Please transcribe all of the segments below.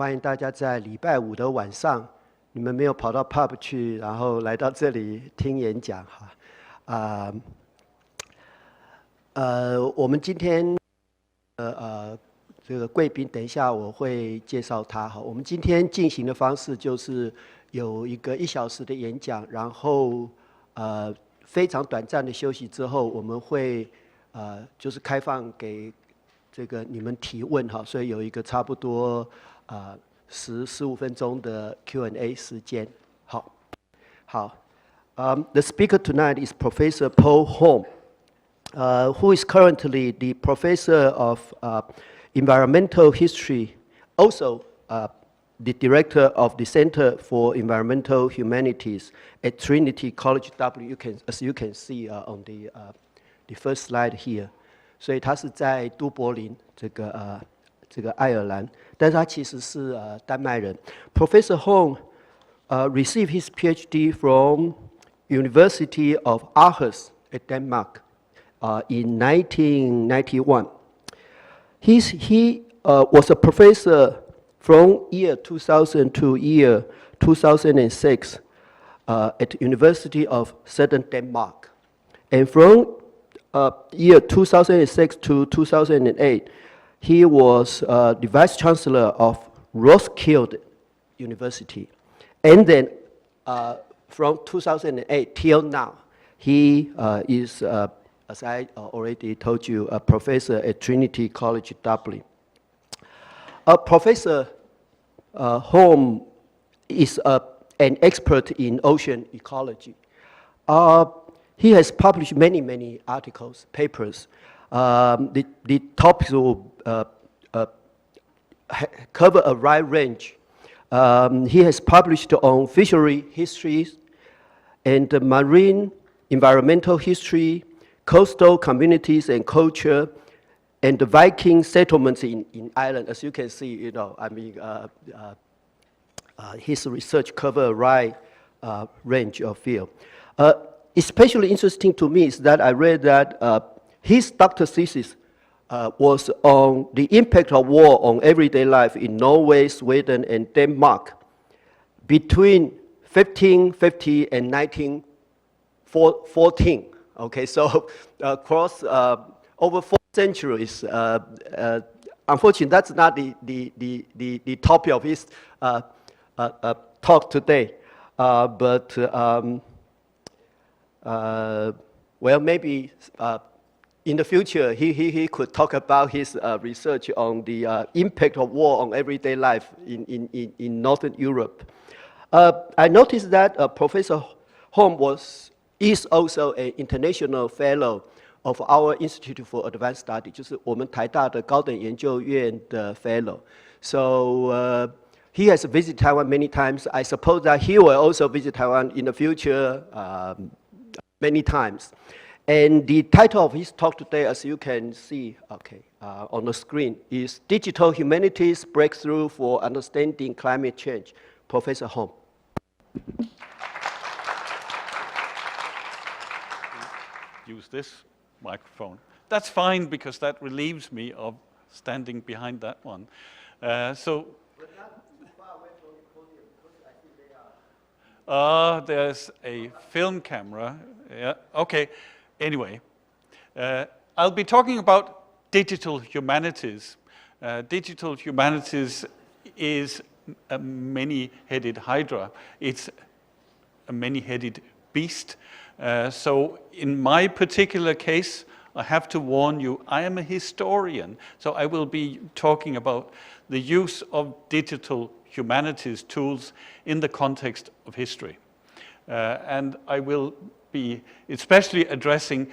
欢迎大家在礼拜五的晚上，你们没有跑到 pub 去，然后来到这里听演讲哈。我们今天这个贵宾，等一下我会介绍他哈。我们今天进行的方式就是有一个1小时的演讲，然后非常短暂的休息之后，我们会就是开放给这个你们提问哈，所以有一个差不多15分钟的 Q&A 时间。好。The speaker tonight is Professor Poul Holm, who is currently the Professor of Environmental History, also the Director of the Center for Environmental Humanities at Trinity College W. As you can see on the first slide here. 所以他是在都柏林这个爱尔兰，但是他其实是丹麦人。Professor Holm received his PhD from University of Aarhus at Denmark in 1991. He was a professor from year 2000 to year 2006 at University of Southern Denmark, and from year 2006 to 2008, he was the Vice Chancellor of Roskilde University. And then from 2008 till now, he is, as I already told you, a professor at Trinity College Dublin. Professor Holm is an expert in ocean ecology. He has published many articles, papers. The topics will cover a wide range. He has published on fishery histories and marine environmental history, coastal communities and culture, and the Viking settlements in Ireland. As you can see, his research covers a wide range of field. Especially interesting to me is that I read that his doctoral thesis was on the impact of war on everyday life in Norway, Sweden, and Denmark between 1550 and 1914. Okay, so across over 4 centuries. Unfortunately, that's not the topic of his talk today, but well, maybe in the future he could talk about his research on the impact of war on everyday life in Northern Europe. I noticed that Professor Holm is also an international fellow of our Institute for Advanced Study, 就是我们台大的高等研究院的 fellow. So he has visited Taiwan many times. I suppose that he will also visit Taiwan in the future many times. And the title of his talk today, as you can see on the screen, is Digital Humanities Breakthrough for Understanding Climate Change. Professor Holm. Use this microphone. That's fine because that relieves me of standing behind that one. But not too far away from the podium because I think they are. There's a film camera. Yeah. Okay. Anyway, I'll be talking about digital humanities. Digital humanities is a many-headed hydra. It's a many-headed beast. So in my particular case, I have to warn you, I am a historian. So I will be talking about the use of digital humanities tools in the context of history. And I will be especially addressing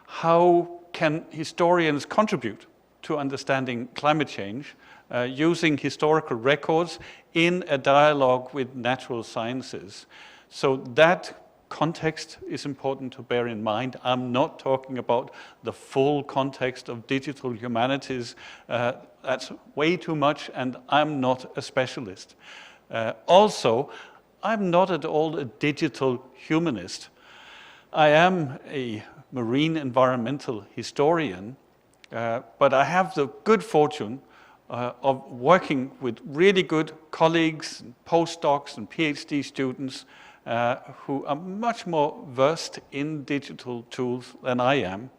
how can historians contribute to understanding climate change using historical records in a dialogue with natural sciences. So that context is important to bear in mind. I'm not talking about the full context of digital humanities. That's way too much, and I'm not a specialist. Also, I'm not at all a digital humanist. I am a marine environmental historian, but I have the good fortune of working with really good colleagues, and postdocs and PhD students who are much more versed in digital tools than I am.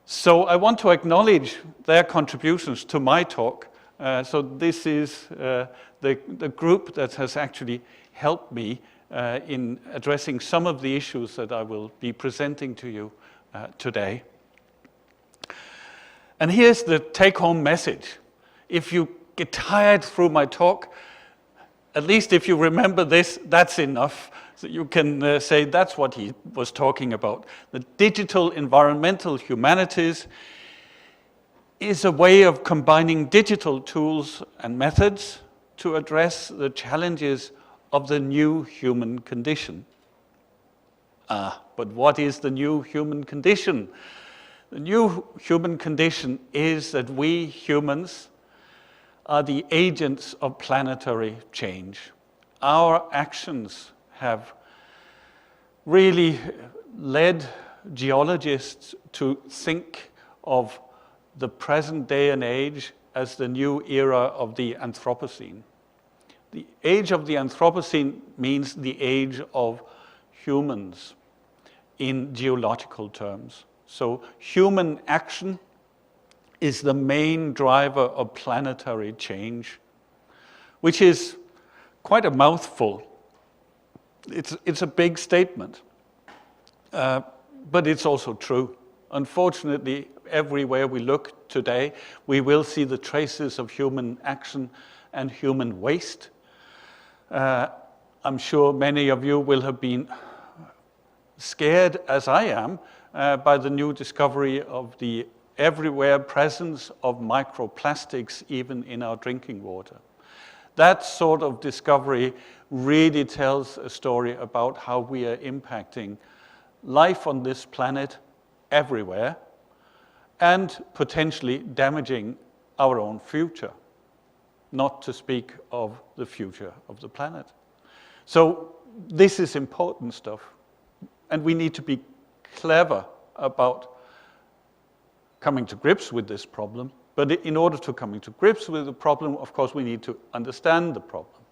So I want to acknowledge their contributions to my talk. So this is the group that has actually helped me in addressing some of the issues that I will be presenting to you today. And here's the take-home message. If you get tired through my talk, at least if you remember this, that's enough. So you can say that's what he was talking about. The digital environmental humanities is a way of combining digital tools and methods to address the challenges of the new human condition. But what is the new human condition? The new human condition is that we humans are the agents of planetary change. Our actions have really led geologists to think of the present day and age as the new era of the Anthropocene. The age of the Anthropocene means the age of humans in geological terms. So human action is the main driver of planetary change, which is quite a mouthful. It's a big statement, but it's also true. Unfortunately, everywhere we look today, we will see the traces of human action and human waste. I'm sure many of you will have been scared, as I am, by the new discovery of the everywhere presence of microplastics, even in our drinking water. That sort of discovery really tells a story about how we are impacting life on this planet everywhere and potentially damaging our own future, not to speak of the future of the planet. So this is important stuff, and we need to be clever about coming to grips with this problem. But in order to come to grips with the problem, of course, we need to understand the problem.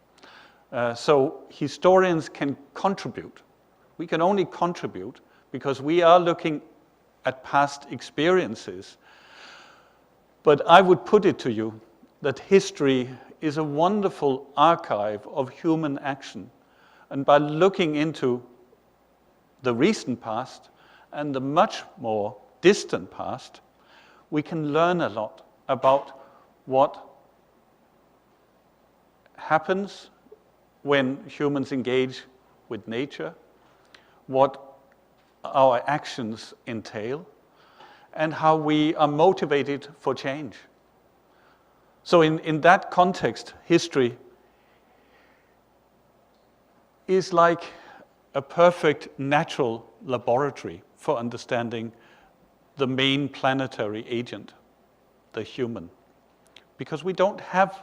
So historians can contribute. We can only contribute because we are looking at past experiences. But I would put it to you that history is a wonderful archive of human action. And by looking into the recent past and the much more distant past, we can learn a lot about what happens when humans engage with nature, what our actions entail, and how we are motivated for change. So in that context, history is like a perfect natural laboratory for understanding the main planetary agent, the human. Because we don't have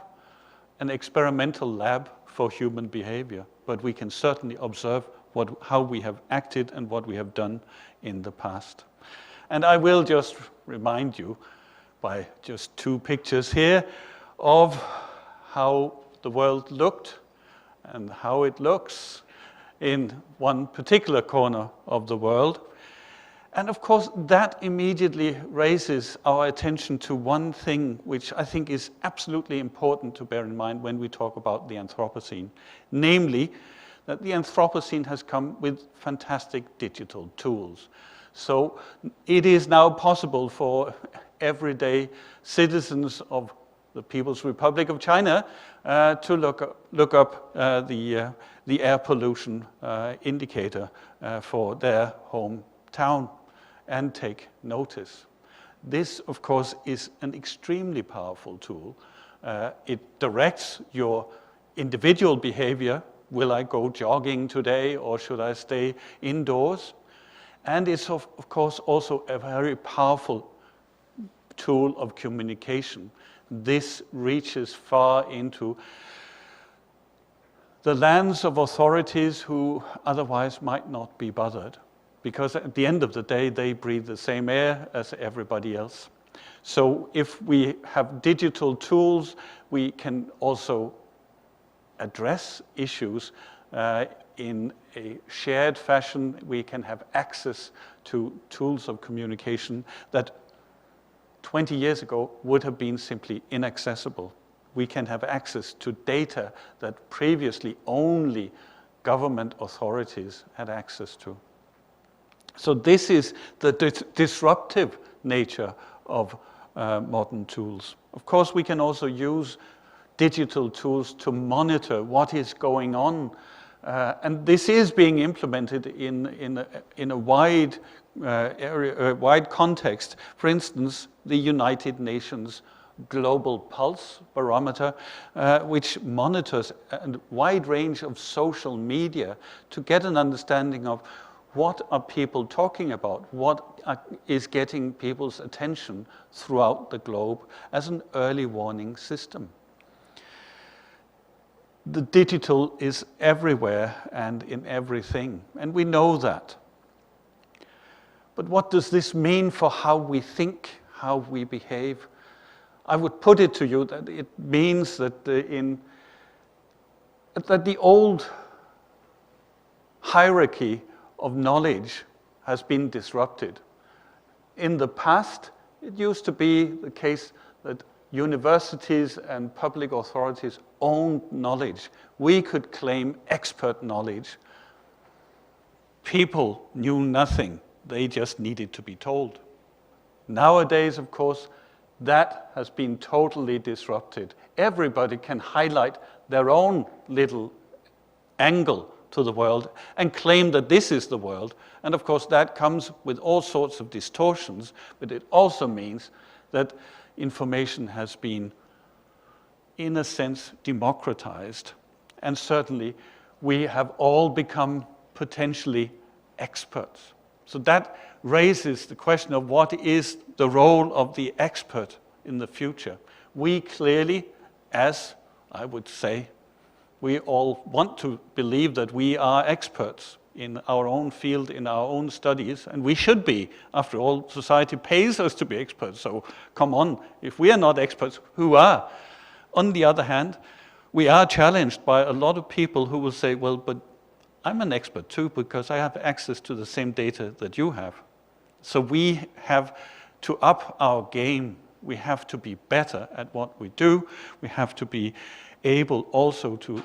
an experimental lab for human behavior, but we can certainly observe how we have acted and what we have done in the past. And I will just remind you by just two pictures here of how the world looked and how it looks in one particular corner of the world. And of course, that immediately raises our attention to one thing which I think is absolutely important to bear in mind when we talk about the Anthropocene, namely that the Anthropocene has come with fantastic digital tools. So it is now possible for everyday citizens of the People's Republic of China to look up the air pollution indicator for their hometown and take notice. This, of course, is an extremely powerful tool. It directs your individual behavior. Will I go jogging today or should I stay indoors? And it's, of course, also a very powerful tool of communication. This reaches far into the lands of authorities who otherwise might not be bothered, because at the end of the day, they breathe the same air as everybody else. So if we have digital tools, we can also address issues in a shared fashion. We can have access to tools of communication that 20 years ago would have been simply inaccessible. We can have access to data that previously only government authorities had access to. So this is the disruptive nature of modern tools. Of course, we can also use digital tools to monitor what is going on. And this is being implemented in a wide area, wide context. For instance, the United Nations Global Pulse Barometer, which monitors a wide range of social media to get an understanding of what are people talking about, what is getting people's attention throughout the globe as an early warning system. The digital is everywhere and in everything, and we know that. But what does this mean for how we think, how we behave? I would put it to you that it means that the old hierarchy of knowledge has been disrupted. In the past, it used to be the case that universities and public authorities owned knowledge. We could claim expert knowledge. People knew nothing. They just needed to be told. Nowadays, of course, that has been totally disrupted. Everybody can highlight their own little angle to the world and claim that this is the world. And of course, that comes with all sorts of distortions, but it also means that information has been, in a sense, democratized. And certainly, we have all become potentially experts. So that raises the question of what is the role of the expert in the future. We clearly, as I would say, we all want to believe that we are experts in our own field, in our own studies, and we should be. After all, society pays us to be experts, so come on, if we are not experts, who are? On the other hand, we are challenged by a lot of people who will say, well, but I'm an expert too, because I have access to the same data that you have. So we have to up our game. We have to be better at what we do. We have to be able also to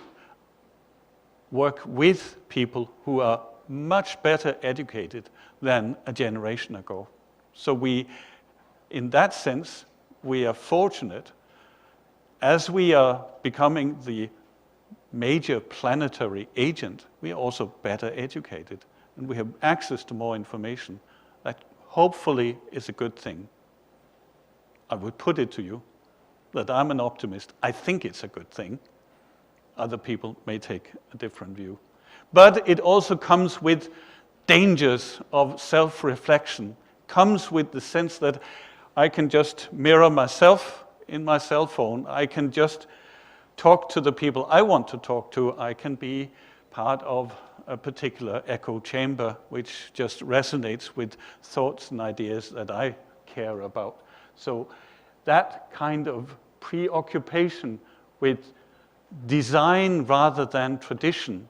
work with people who are much better educated than a generation ago. So we, in that sense, we are fortunate as we are becoming the major planetary agent, we are also better educated and we have access to more information. That hopefully is a good thing. I would put it to you that I'm an optimist. I think it's a good thing. Other people may take a different view. But it also comes with dangers of self-reflection, comes with the sense that I can just mirror myself in my cell phone. I can just talk to the people I want to talk to. I can be part of a particular echo chamber which just resonates with thoughts and ideas that I care about. So that kind of preoccupation with design rather than tradition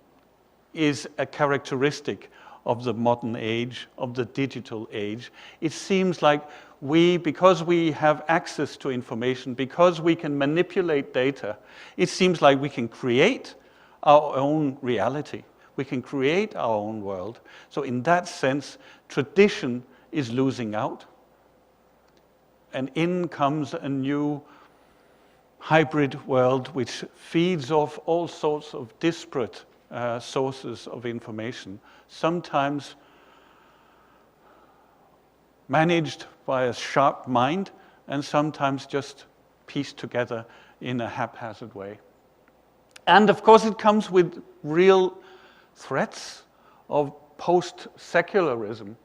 is a characteristic of the modern age, of the digital age. It seems like because we have access to information, because we can manipulate data, it seems like we can create our own reality. We can create our own world. So in that sense, tradition is losing out. And in comes a new hybrid world which feeds off all sorts of disparate sources of information, sometimes managed by a sharp mind and sometimes just pieced together in a haphazard way. And of course it comes with real threats of post-secularism.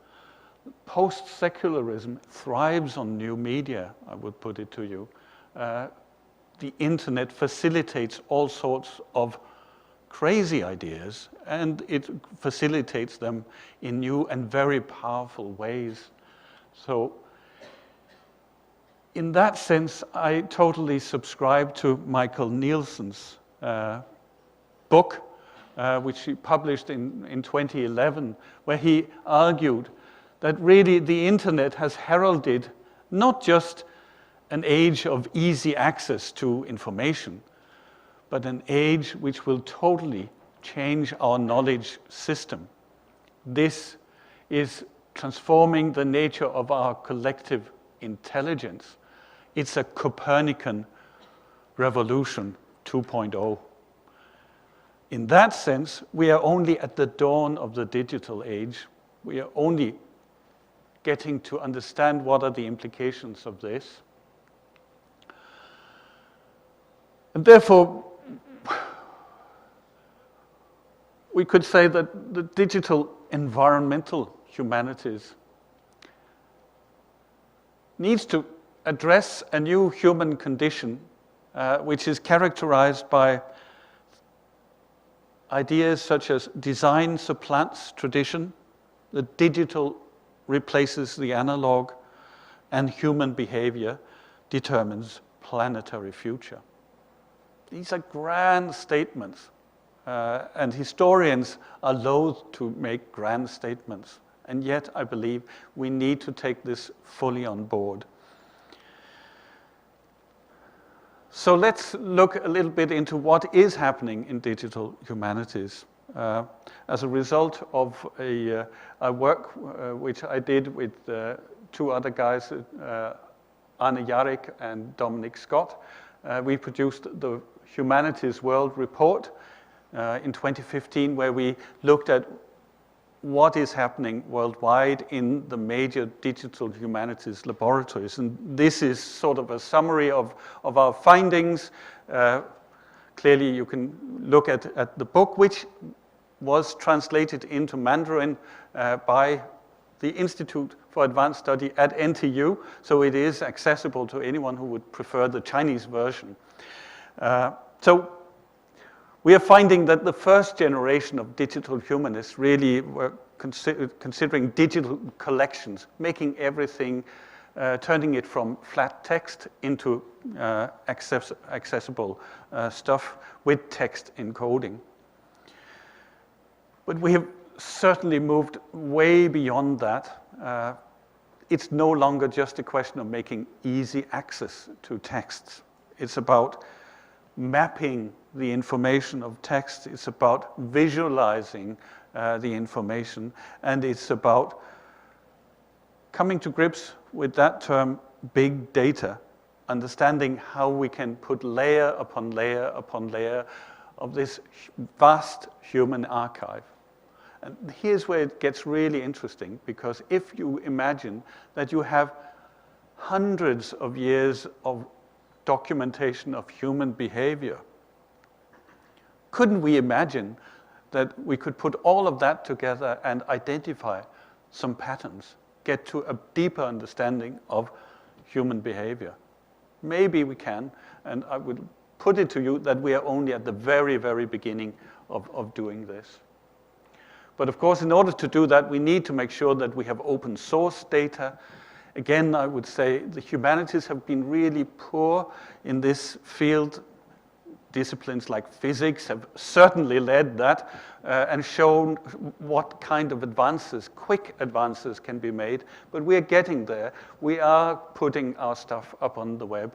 Post-secularism thrives on new media, I would put it to you. The internet facilitates all sorts of crazy ideas, and it facilitates them in new and very powerful ways. So in that sense, I totally subscribe to Michael Nielsen's book, which he published in 2011, where he argued that really the internet has heralded not just an age of easy access to information, but an age which will totally change our knowledge system. This is transforming the nature of our collective intelligence. It's a Copernican revolution 2.0. In that sense, we are only at the dawn of the digital age. We are only getting to understand what are the implications of this. And therefore, we could say that the digital environmental humanities needs to address a new human condition which is characterized by ideas such as design supplants tradition, the digital replaces the analog, and human behavior determines planetary future. These are grand statements, and historians are loath to make grand statements. And yet, I believe we need to take this fully on board. So let's look a little bit into what is happening in digital humanities. As a result of a work which I did with two other guys, Arne Jarek and Dominic Scott, we produced the Humanities World Report in 2015, where we looked at what is happening worldwide in the major digital humanities laboratories. And this is sort of a summary of our findings. Clearly, you can look at the book, which was translated into Mandarin by the Institute for Advanced Study at NTU, so it is accessible to anyone who would prefer the Chinese version. So we are finding that the first generation of digital humanists really were considering digital collections, making everything, turning it from flat text into accessible stuff with text encoding. But we have certainly moved way beyond that. It's no longer just a question of making easy access to texts. It's about mapping the information of text. It's about visualizing the information. And it's about coming to grips with that term, big data, understanding how we can put layer upon layer upon layer of this vast human archive. And here's where it gets really interesting, because if you imagine that you have hundreds of years of documentation of human behavior, couldn't we imagine that we could put all of that together and identify some patterns, get to a deeper understanding of human behavior? Maybe we can, and I would put it to you that we are only at the very, very beginning of doing this. But of course, in order to do that, we need to make sure that we have open source data. Again, I would say the humanities have been really poor in this field. Disciplines like physics have certainly led that and shown what kind of advances, quick advances can be made. But we are getting there. We are putting our stuff up on the web.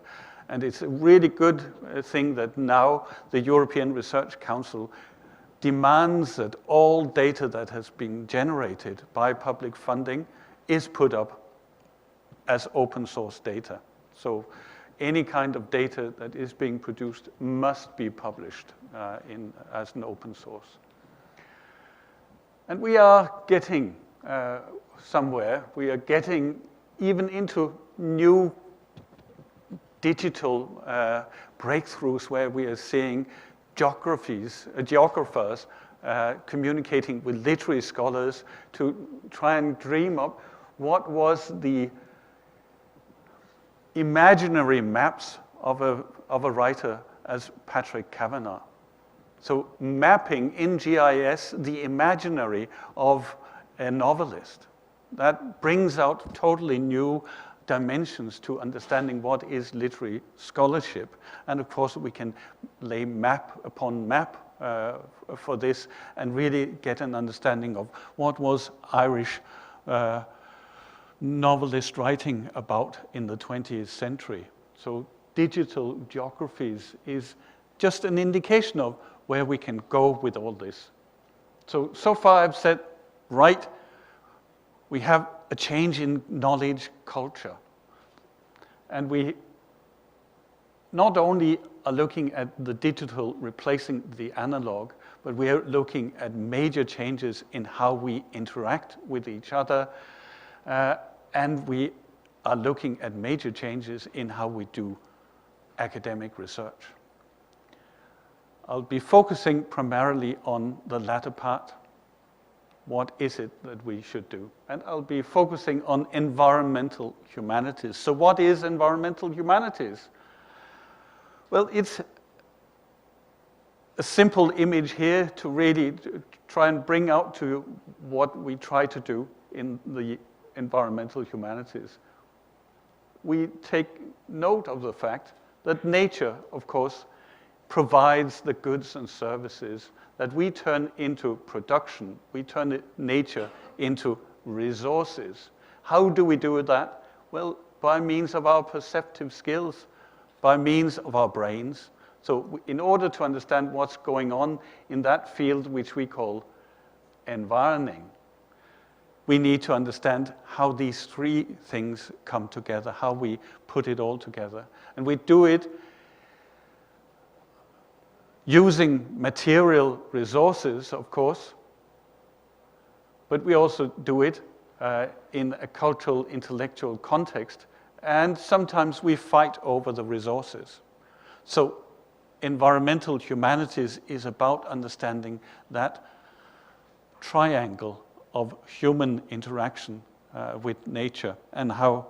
And it's a really good thing that now the European Research Council demands that all data that has been generated by public funding is put up as open source data. So any kind of data that is being produced must be published as an open source. And we are getting somewhere. We are getting even into new digital breakthroughs where we are seeing geographers communicating with literary scholars to try and dream up what was the imaginary maps of a writer as Patrick Kavanagh. So mapping in GIS the imaginary of a novelist. That brings out totally new dimensions to understanding what is literary scholarship. And of course, we can lay map upon map for this and really get an understanding of what was Irish novelist writing about in the 20th century. So digital geographies is just an indication of where we can go with all this. So far I've said, right, we have a change in knowledge culture. And we not only are looking at the digital replacing the analog, but we are looking at major changes in how we interact with each other, and we are looking at major changes in how we do academic research. I'll be focusing primarily on the latter part. What is it that we should do? And I'll be focusing on environmental humanities. So what is environmental humanities? Well, it's a simple image here to really try and bring out to you what we try to do in the environmental humanities. We take note of the fact that nature, of course, provides the goods and services that we turn into production. We turn nature into resources. How do we do that? Well, by means of our perceptive skills, by means of our brains. So in order to understand what's going on in that field which we call environing, we need to understand how these three things come together, how we put it all together. And we do it using material resources, of course, but we also do it in a cultural, intellectual context, and sometimes we fight over the resources. So environmental humanities is about understanding that triangle of human interaction with nature and how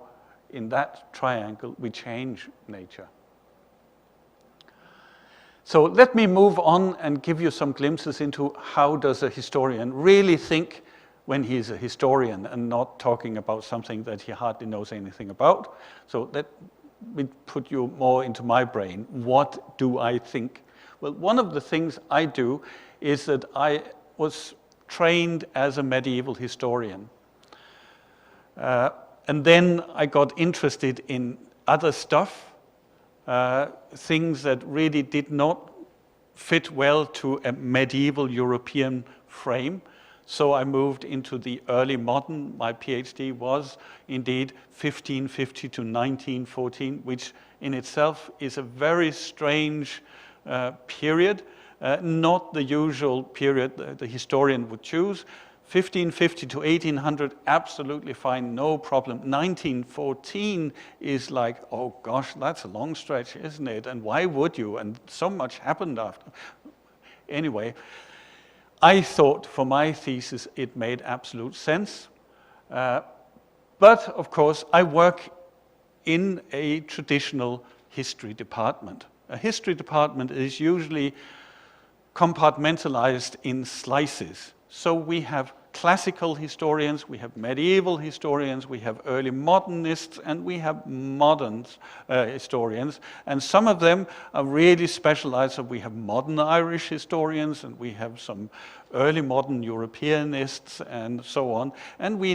in that triangle we change nature. So let me move on and give you some glimpses into how does a historian really think when he's a historian and not talking about something that he hardly knows anything about. So let me put you more into my brain. What do I think? Well, one of the things I do is that I was trained as a medieval historian. And then I got interested in other stuff, things that really did not fit well to a medieval European frame. So I moved into the early modern. My PhD was indeed 1550 to 1914, which in itself is a very strange period, not the usual period the historian would choose. 1550 to 1800, absolutely fine, no problem. 1914 is like, oh gosh, that's a long stretch, isn't it? And why would you? And so much happened after. Anyway, I thought for my thesis it made absolute sense. But of course, I work in a traditional history department. A history department is usually compartmentalized in slices. So we have classical historians, we have medieval historians, we have early modernists, and we have modern historians. And some of them are really specialized. So we have modern Irish historians, and we have some early modern Europeanists, and so on. And we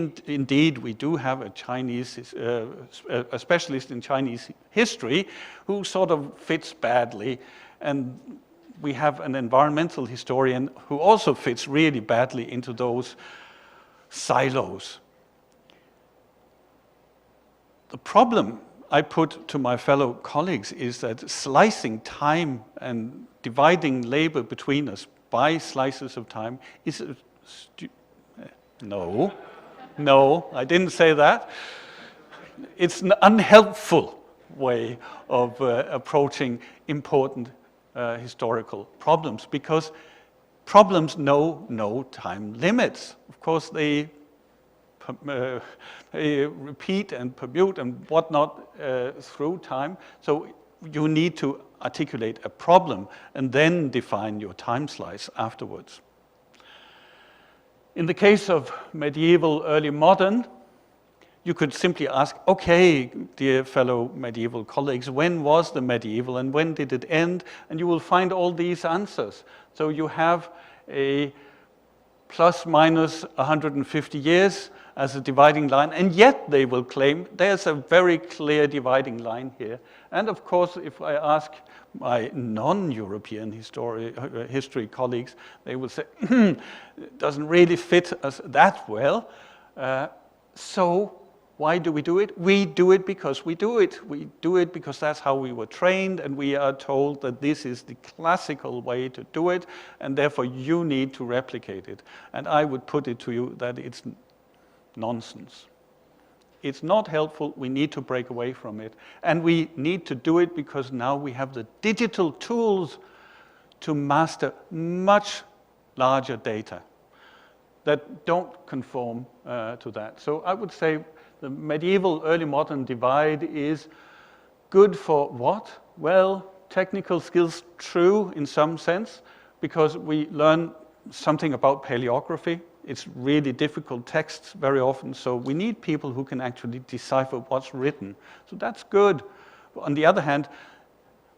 do have a Chinese, a specialist in Chinese history who sort of fits badly. And we have an environmental historian who also fits really badly into those silos. The problem I put to my fellow colleagues is that slicing time and dividing labor between us by slices of time is no, I didn't say that. It's an unhelpful way of approaching important historical problems, because problems know no time limits. Of course, they repeat and permute and whatnot through time. So you need to articulate a problem and then define your time slice afterwards. In the case of medieval, early modern, you could simply ask, okay, dear fellow medieval colleagues, when was the medieval and when did it end? And you will find all these answers. So you have a plus minus 150 years as a dividing line, and yet they will claim there's a very clear dividing line here. And of course, if I ask my non-European history colleagues, they will say, it doesn't really fit us that well. So why do we do it? We do it because we do it. We do it because that's how we were trained, and we are told that this is the classical way to do it, and therefore you need to replicate it. And I would put it to you that it's nonsense. It's not helpful. We need to break away from it. And we need to do it because now we have the digital tools to master much larger data that don't conform to that. So I would say the medieval early modern divide is good for what? Well, technical skills, true in some sense, because we learn something about paleography. It's really difficult texts very often, so we need people who can actually decipher what's written. So that's good. On the other hand,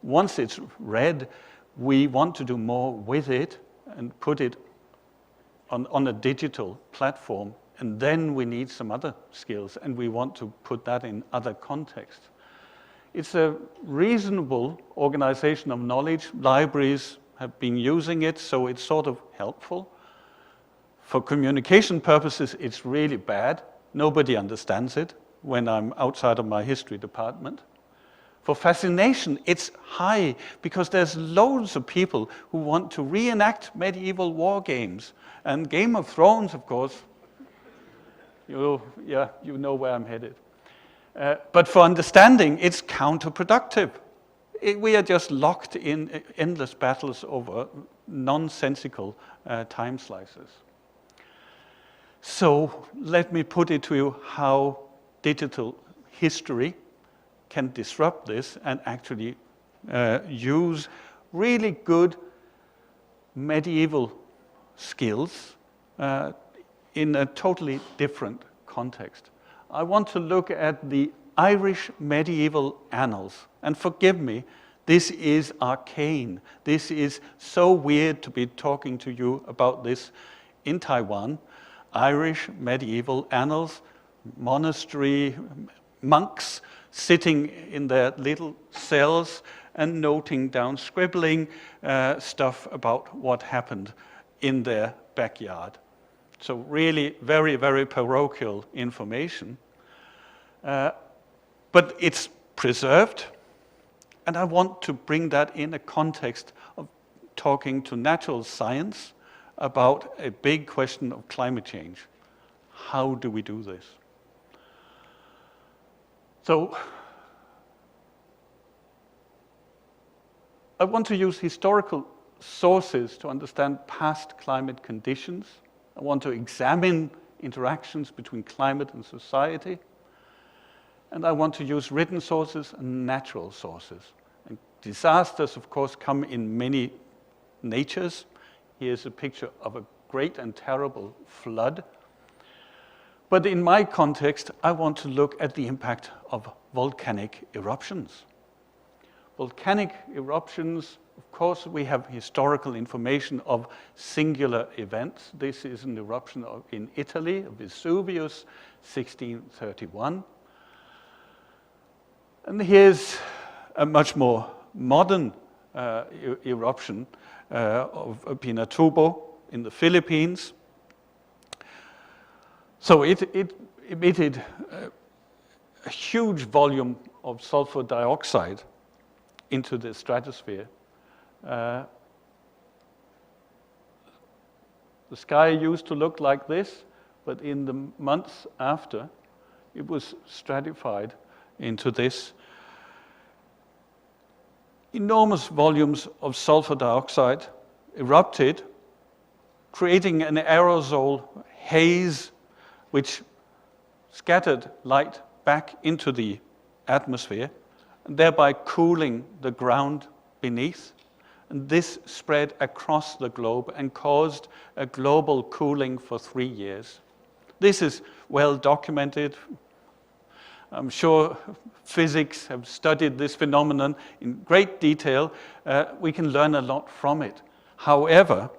once it's read, we want to do more with it and put it on a digital platform, and then we need some other skills, and we want to put that in other contexts. It's a reasonable organization of knowledge. Libraries have been using it, so it's sort of helpful. For communication purposes, it's really bad. Nobody understands it when I'm outside of my history department. For fascination, it's high because there's loads of people who want to reenact medieval war games. And Game of Thrones, of course, you know where I'm headed. But for understanding, it's counterproductive. We are just locked in endless battles over nonsensical time slices. So let me put it to you how digital history can disrupt this and actually use really good medieval skills in a totally different context. I want to look at the Irish medieval annals. And forgive me, this is arcane. This is so weird to be talking to you about this in Taiwan. Irish medieval annals, monastery monks sitting in their little cells and noting down, scribbling stuff about what happened in their backyard. So really very, very parochial information. But it's preserved, and I want to bring that in a context of talking to natural science about a big question of climate change. How do we do this? So I want to use historical sources to understand past climate conditions. I want to examine interactions between climate and society. And I want to use written sources and natural sources. And disasters, of course, come in many natures. Here's a picture of a great and terrible flood. But in my context, I want to look at the impact of volcanic eruptions. Volcanic eruptions, of course, we have historical information of singular events. This is an eruption in Italy, Vesuvius, 1631. And here's a much more modern eruption of Pinatubo in the Philippines. So it emitted a huge volume of sulfur dioxide into the stratosphere. The sky used to look like this, but in the months after, it was stratified into this. Enormous volumes of sulfur dioxide erupted, creating an aerosol haze which scattered light back into the atmosphere, and thereby cooling the ground beneath. And this spread across the globe and caused a global cooling for 3 years. This is well documented. I'm sure physics have studied this phenomenon in great detail. We can learn a lot from it. However,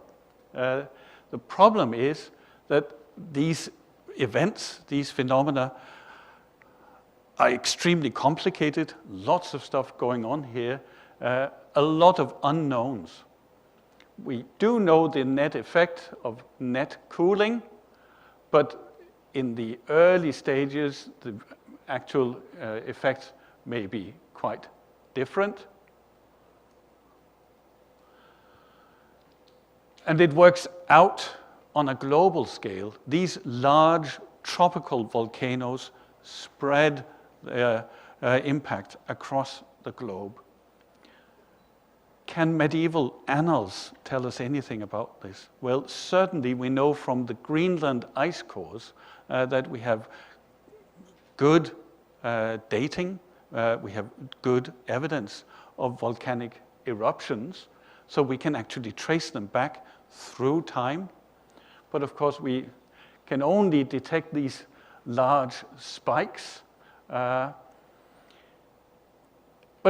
the problem is that these events, these phenomena, are extremely complicated, lots of stuff going on here, a lot of unknowns. We do know the net effect of net cooling, but in the early stages, the actual effects may be quite different. And it works out on a global scale. These large tropical volcanoes spread their impact across the globe. Can medieval annals tell us anything about this? Well, certainly we know from the Greenland ice cores that we have good dating, we have good evidence of volcanic eruptions, so we can actually trace them back through time. But of course, we can only detect these large spikes. But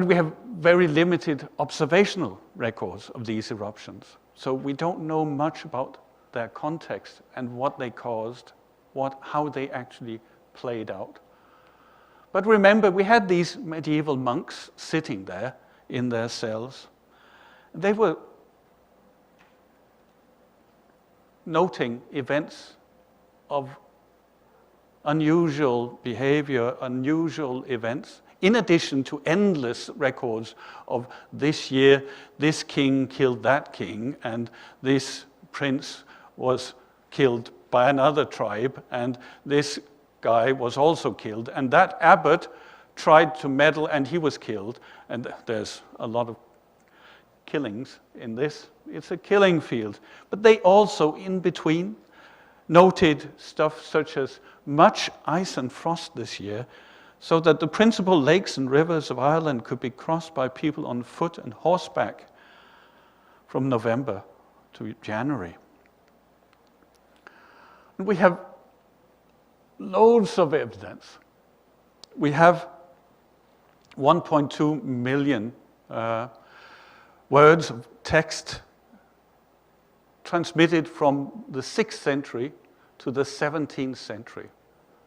we have very limited observational records of these eruptions. So we don't know much about their context and what they caused, how they actually played out. But remember, we had these medieval monks sitting there in their cells. They were noting events of unusual behavior, unusual events, in addition to endless records of this year, this king killed that king, and this prince was killed by another tribe, and this guy was also killed, and that abbot tried to meddle and he was killed, and there's a lot of killings in this. It's a killing field. But they also, in between, noted stuff such as much ice and frost this year, so that the principal lakes and rivers of Ireland could be crossed by people on foot and horseback from November to January. And we have loads of evidence. We have 1.2 million words of text transmitted from the 6th century to the 17th century.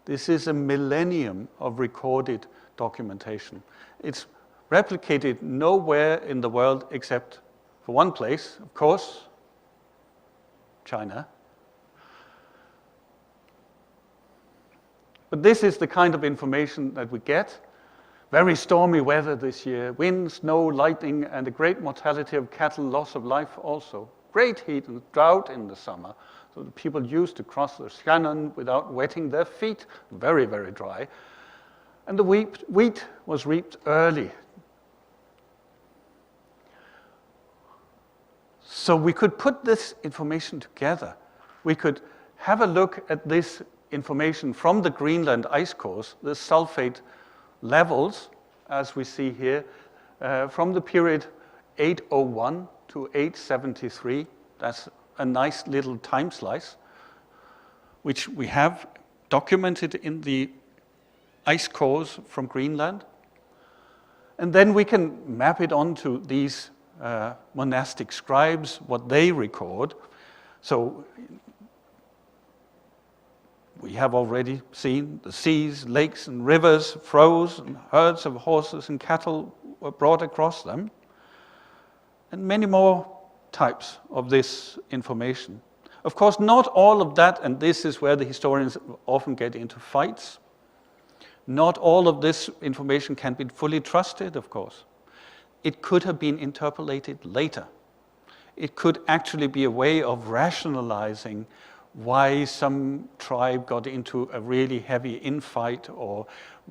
This is a millennium of recorded documentation. It's replicated nowhere in the world except for one place, of course, China. But this is the kind of information that we get. Very stormy weather this year, wind, snow, lightning, and a great mortality of cattle, loss of life also. Great heat and drought in the summer. So the people used to cross the Shannon without wetting their feet, very, very dry. And the wheat was reaped early. So we could put this information together. We could have a look at this information from the Greenland ice cores, the sulfate levels, as we see here, from the period 801 to 873. That's a nice little time slice, which we have documented in the ice cores from Greenland. And then we can map it onto these monastic scribes, what they record. So we have already seen the seas, lakes, and rivers froze, and herds of horses and cattle were brought across them, and many more types of this information. Of course, not all of that, and this is where the historians often get into fights, not all of this information can be fully trusted, of course. It could have been interpolated later. It could actually be a way of rationalizing why some tribe got into a really heavy infight, or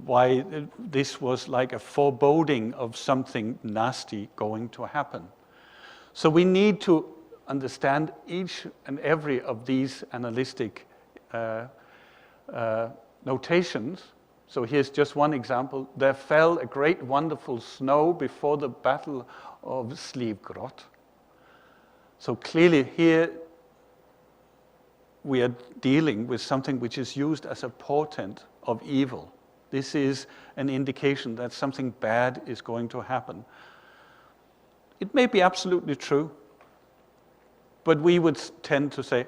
why this was like a foreboding of something nasty going to happen. So we need to understand each and every of these analytic notations. So here's just one example. There fell a great wonderful snow before the Battle of Slivgrot. So clearly here we are dealing with something which is used as a portent of evil. this is an indication that something bad is going to happen. It may be absolutely true, but we would tend to say,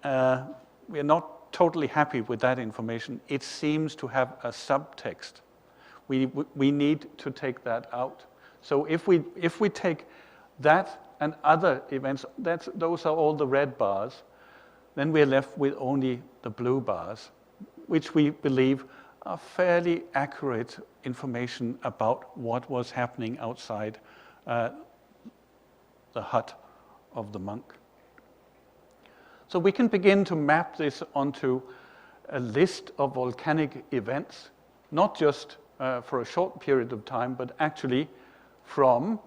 we are not totally happy with that information. It seems to have a subtext. We need to take that out. So if we take that and other events, those are all the red bars, then we're left with only the blue bars, which we believe are fairly accurate information about what was happening outside the hut of the monk. So we can begin to map this onto a list of volcanic events, not just for a short period of time, but actually from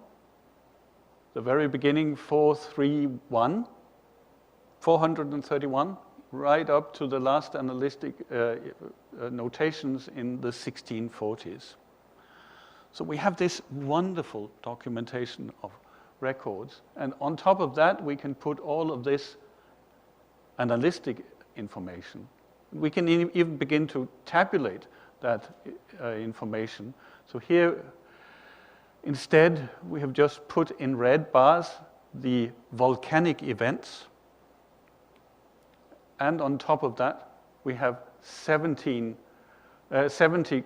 the very beginning, 431, right up to the last analytic notations in the 1640s. So we have this wonderful documentation of records, and on top of that, we can put all of this analytic information. We can even begin to tabulate that information. So here, instead, we have just put in red bars the volcanic events, and on top of that, we have 70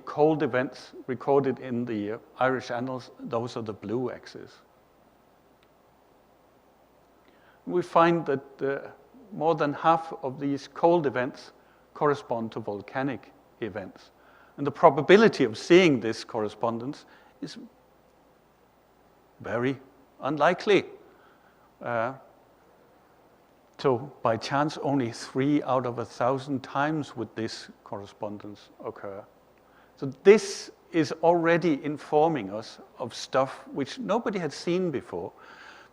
cold events recorded in the Irish Annals. Those are the blue axes. We find that more than half of these cold events correspond to volcanic events. And the probability of seeing this correspondence is very unlikely. So by chance, only 3 out of 1,000 times would this correspondence occur. So this is already informing us of stuff which nobody had seen before,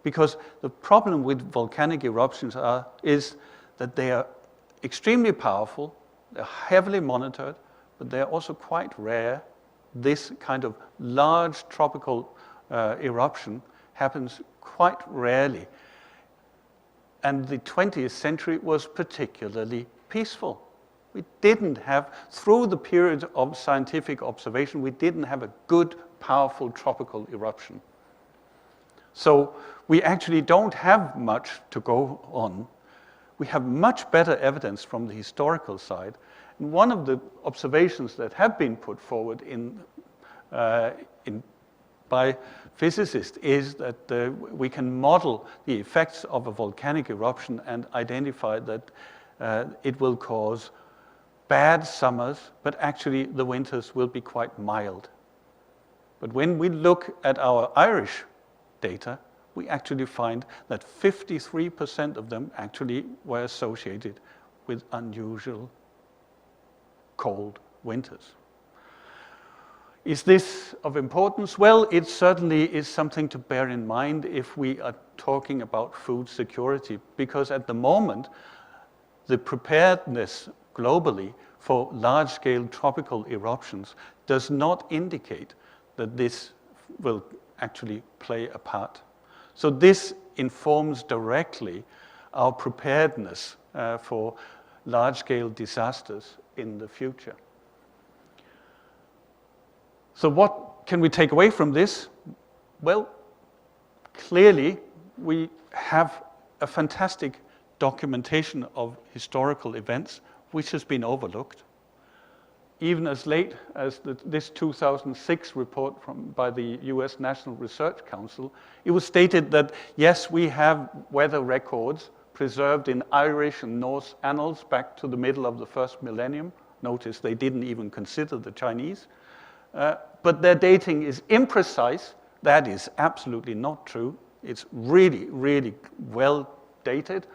because the problem with volcanic eruptions is that they are extremely powerful, they're heavily monitored, but they're also quite rare. This kind of large tropical eruption happens quite rarely. And the 20th century was particularly peaceful. We didn't have, through the period of scientific observation, we didn't have a good, powerful tropical eruption. So we actually don't have much to go on. We have much better evidence from the historical side. And one of the observations that have been put forward by physicists is that we can model the effects of a volcanic eruption and identify that it will cause bad summers, but actually the winters will be quite mild. But when we look at our Irish data, we actually find that 53% of them actually were associated with unusual cold winters. Is this of importance? Well, it certainly is something to bear in mind if we are talking about food security, because at the moment, the preparedness globally for large-scale tropical eruptions does not indicate that this will actually play a part. So this informs directly our preparedness for large-scale disasters in the future. So what can we take away from this? Well, clearly we have a fantastic documentation of historical events which has been overlooked. Even as late as this 2006 report by the US National Research Council, it was stated that, yes, we have weather records preserved in Irish and Norse annals back to the middle of the first millennium. Notice they didn't even consider the Chinese. But their dating is imprecise. That is absolutely not true. It's really, really well dated.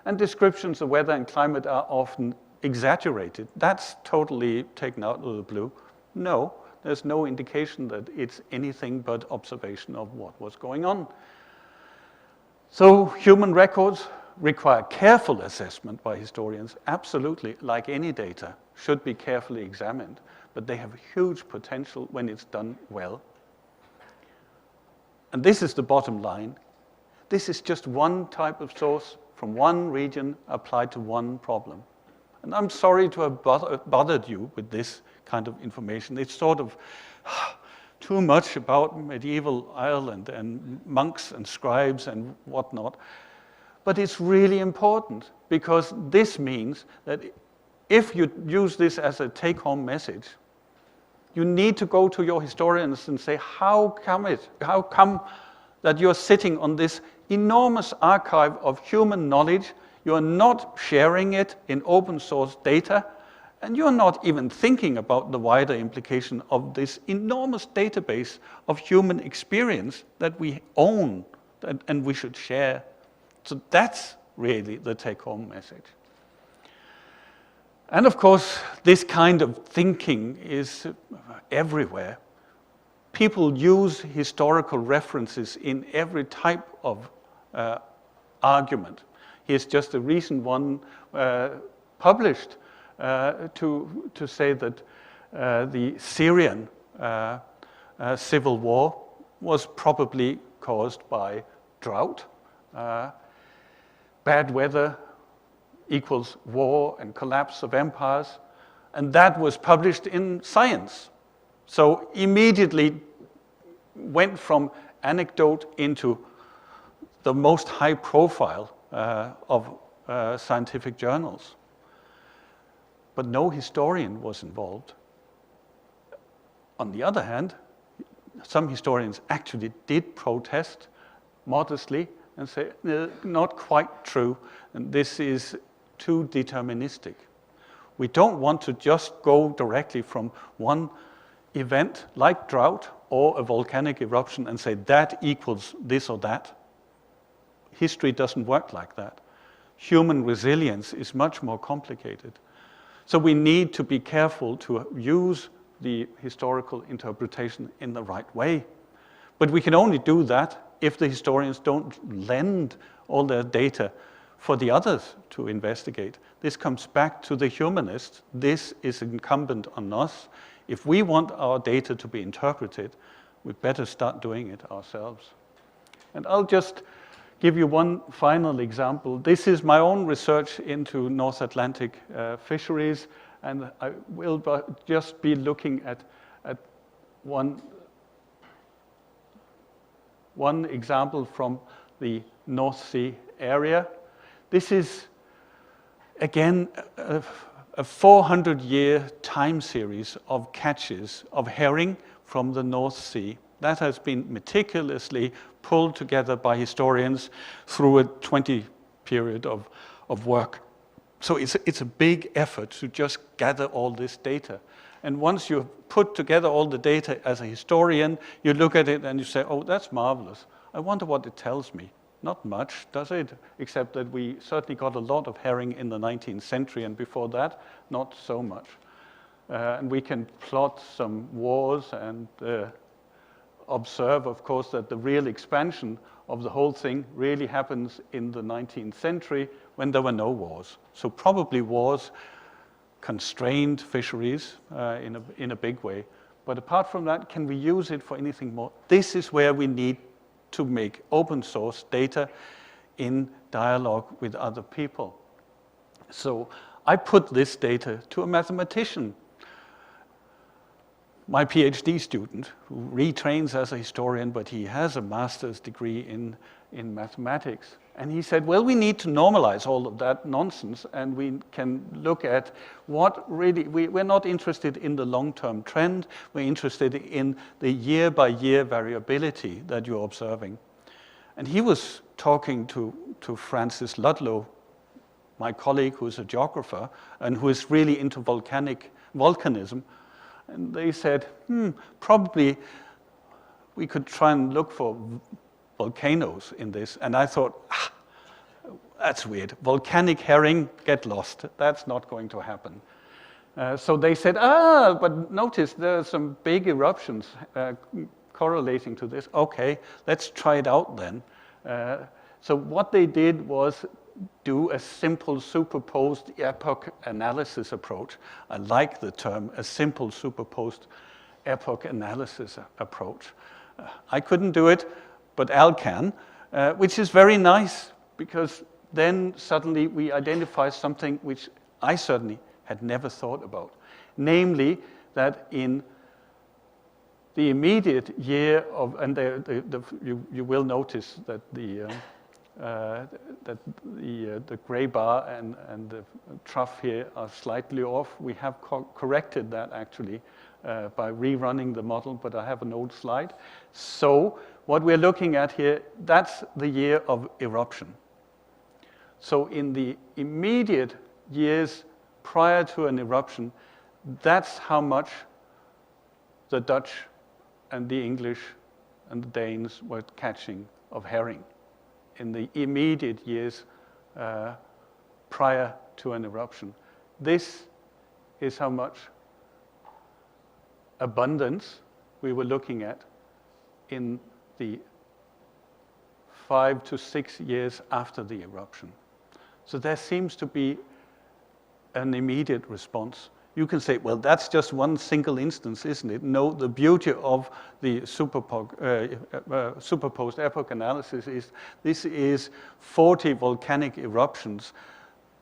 And descriptions of weather and climate are often exaggerated. That's totally taken out of the blue. No, there's no indication that it's anything but observation of what was going on. So human records require careful assessment by historians, absolutely, like any data, should be carefully examined. But they have huge potential when it's done well. And this is the bottom line. This is just one type of source from one region applied to one problem. And I'm sorry to have bothered you with this kind of information. It's sort of too much about medieval Ireland and monks and scribes and whatnot. But it's really important, because this means that if you use this as a take-home message, you need to go to your historians and say, how come that you're sitting on this enormous archive of human knowledge, you're not sharing it in open source data, and you're not even thinking about the wider implication of this enormous database of human experience that we own and we should share. So that's really the take-home message. And of course, this kind of thinking is everywhere. People use historical references in every type of argument. Here's just a recent one published to say that the Syrian civil war was probably caused by drought. Bad weather equals war and collapse of empires, and that was published in Science. So immediately went from anecdote into the most high profile of scientific journals. But no historian was involved. On the other hand, some historians actually did protest modestly and say, not quite true, and this is too deterministic. We don't want to just go directly from one event like drought or a volcanic eruption and say that equals this or that. History doesn't work like that. Human resilience is much more complicated. So we need to be careful to use the historical interpretation in the right way. But we can only do that if the historians don't lend all their data for the others to investigate. This comes back to the humanists. This is incumbent on us. If we want our data to be interpreted, we better start doing it ourselves. And I'll just give you one final example. This is my own research into North Atlantic fisheries, and I will just be looking at one example from the North Sea area. This is, again, a 400-year time series of catches of herring from the North Sea. That has been meticulously pulled together by historians through a 20 period of work. So it's a big effort to just gather all this data. And once you put together all the data as a historian, you look at it and you say, oh, that's marvelous. I wonder what it tells me. Not much, does it? Except that we certainly got a lot of herring in the 19th century, and before that, not so much. And we can plot some wars and observe, of course, that the real expansion of the whole thing really happens in the 19th century when there were no wars. So probably wars constrained fisheries in a big way. But apart from that, can we use it for anything more? This is where we need to make open source data in dialogue with other people. So I put this data to a mathematician. My PhD student, who retrains as a historian, but he has a master's degree in mathematics. And he said, well, we need to normalize all of that nonsense, and we can look at what really, we're not interested in the long-term trend, we're interested in the year-by-year variability that you're observing. And he was talking to Francis Ludlow, my colleague who's a geographer, and who is really into volcanism. And they said, probably we could try and look for volcanoes in this. And I thought, that's weird. Volcanic herring, get lost. That's not going to happen. So they said, but notice there are some big eruptions correlating to this. Okay, let's try it out then. So what they did was do a simple superposed epoch analysis approach. I like the term, a simple superposed epoch analysis approach. I couldn't do it, but Al can, which is very nice, because then suddenly we identify something which I certainly had never thought about. Namely, that in the immediate year of, and you will notice that the gray bar and the trough here are slightly off. We have corrected that actually by rerunning the model, but I have an old slide. So what we're looking at here, that's the year of eruption. So in the immediate years prior to an eruption, that's how much the Dutch and the English and the Danes were catching of herring in the immediate years prior to an eruption. This is how much abundance we were looking at in the 5 to 6 years after the eruption. So there seems to be an immediate response. You can say, well, that's just one single instance, isn't it? No, the beauty of the superposed epoch analysis is this is 40 volcanic eruptions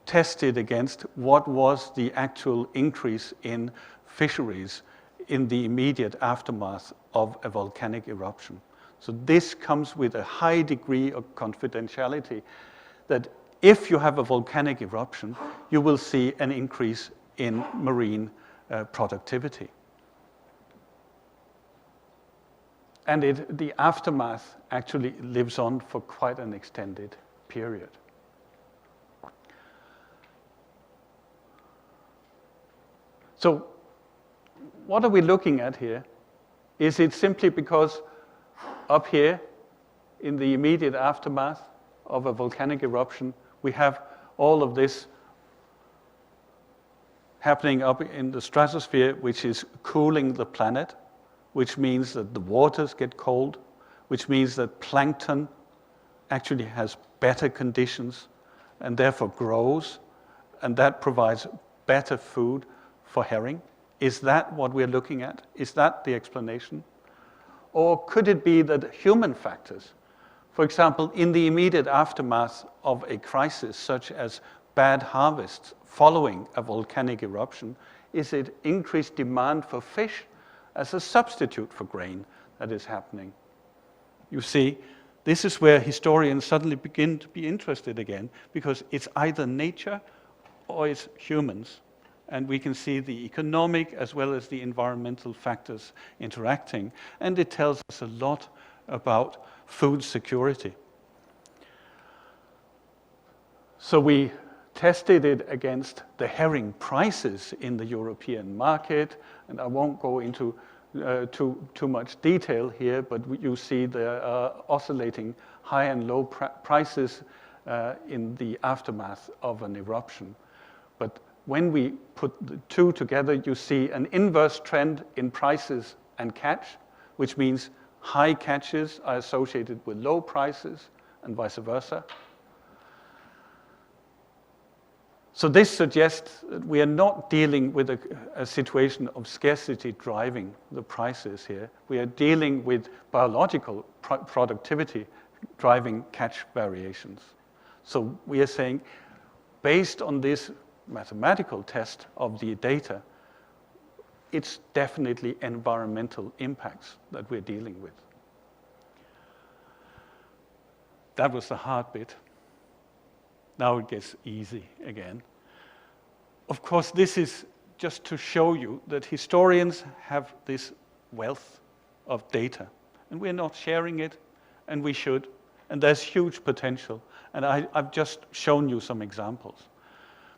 tested against what was the actual increase in fisheries in the immediate aftermath of a volcanic eruption. So this comes with a high degree of confidentiality that if you have a volcanic eruption, you will see an increase in marine productivity. And the aftermath actually lives on for quite an extended period. So what are we looking at here? Is it simply because up here in the immediate aftermath of a volcanic eruption, we have all of this happening up in the stratosphere, which is cooling the planet, which means that the waters get cold, which means that plankton actually has better conditions and therefore grows, and that provides better food for herring? Is that what we're looking at? Is that the explanation? Or could it be that human factors, for example, in the immediate aftermath of a crisis such as bad harvests following a volcanic eruption, is it increased demand for fish as a substitute for grain that is happening? You see, this is where historians suddenly begin to be interested again, because it's either nature or it's humans. And we can see the economic as well as the environmental factors interacting. And it tells us a lot about food security. So we tested it against the herring prices in the European market. And I won't go into too much detail here, but you see there are oscillating high and low prices in the aftermath of an eruption. But when we put the two together, you see an inverse trend in prices and catch, which means high catches are associated with low prices and vice versa. So this suggests that we are not dealing with a situation of scarcity driving the prices here. We are dealing with biological productivity driving catch variations. So we are saying, based on this mathematical test of the data, it's definitely environmental impacts that we're dealing with. That was the hard bit. Now it gets easy again. Of course, this is just to show you that historians have this wealth of data, and we're not sharing it, and we should, and there's huge potential, and I've just shown you some examples.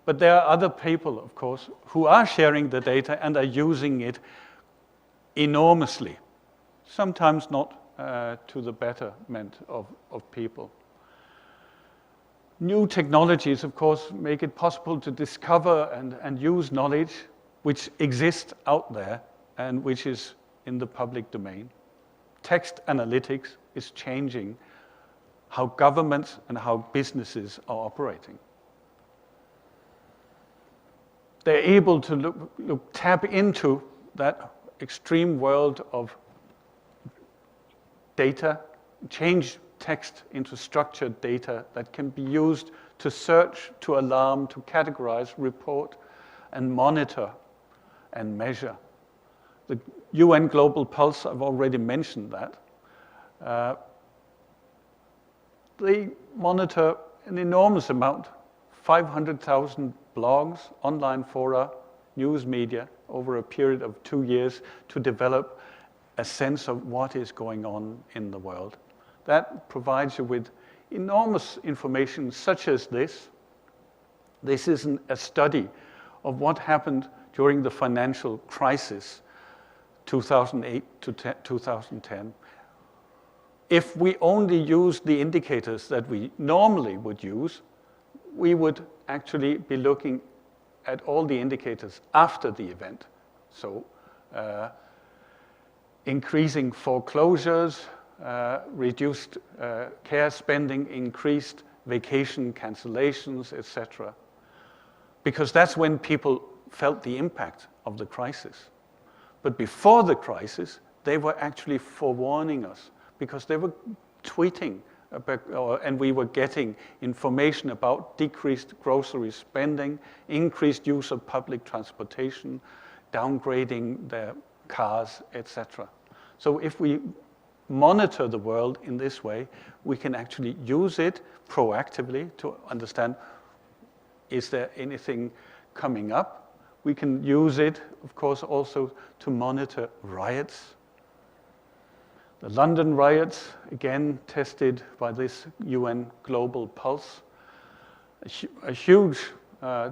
But there are other people, of course, who are sharing the data and are using it enormously, sometimes not to the betterment of people. New technologies, of course, make it possible to discover and use knowledge which exists out there and which is in the public domain. Text analytics is changing how governments and how businesses are operating. They're able to tap into that extreme world of data, change text into structured data that can be used to search, to alarm, to categorize, report, and monitor and measure. The UN Global Pulse, I've already mentioned that. They monitor an enormous amount, 500,000 blogs, online fora, news media, over a period of 2 years to develop a sense of what is going on in the world. That provides you with enormous information such as this. This is a study of what happened during the financial crisis, 2008 to 2010. If we only used the indicators that we normally would use, we would actually be looking at all the indicators after the event. So increasing foreclosures, reduced care spending, increased vacation cancellations, etc. Because that's when people felt the impact of the crisis. But before the crisis, they were actually forewarning us because they were tweeting and we were getting information about decreased grocery spending, increased use of public transportation, downgrading their cars, etc. So if we monitor the world in this way, we can actually use it proactively to understand, is there anything coming up? We can use it, of course, also to monitor riots. The London riots, again tested by this UN Global Pulse, a huge,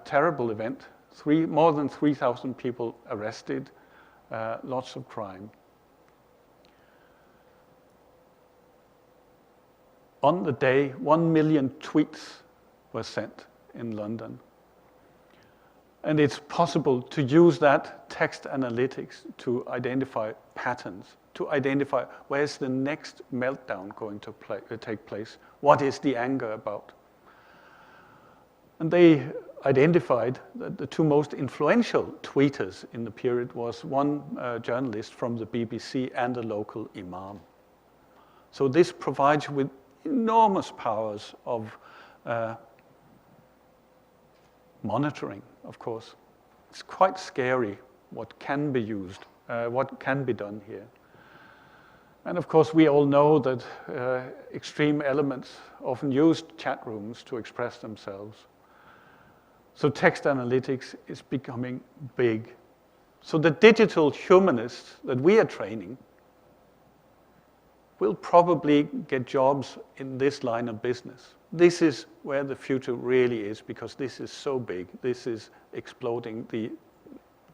terrible event, more than 3,000 people arrested, lots of crime. On the day, 1 million tweets were sent in London. And it's possible to use that text analytics to identify patterns, to identify where's the next meltdown going to take place, what is the anger about. And they identified that the two most influential tweeters in the period was one journalist from the BBC and a local imam. So this provides you with enormous powers of monitoring, of course. It's quite scary what can be used, what can be done here. And of course, we all know that extreme elements often use chat rooms to express themselves. So text analytics is becoming big. So the digital humanists that we are training will probably get jobs in this line of business. This is where the future really is, because this is so big. This is exploding. The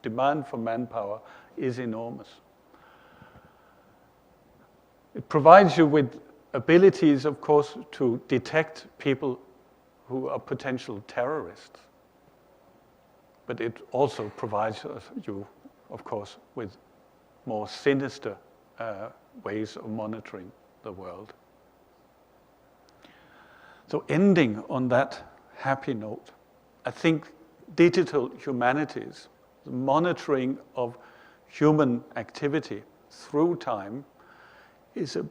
demand for manpower is enormous. It provides you with abilities, of course, to detect people who are potential terrorists. But it also provides you, of course, with more sinister ways of monitoring the world. So ending on that happy note, I think digital humanities, the monitoring of human activity through time, is an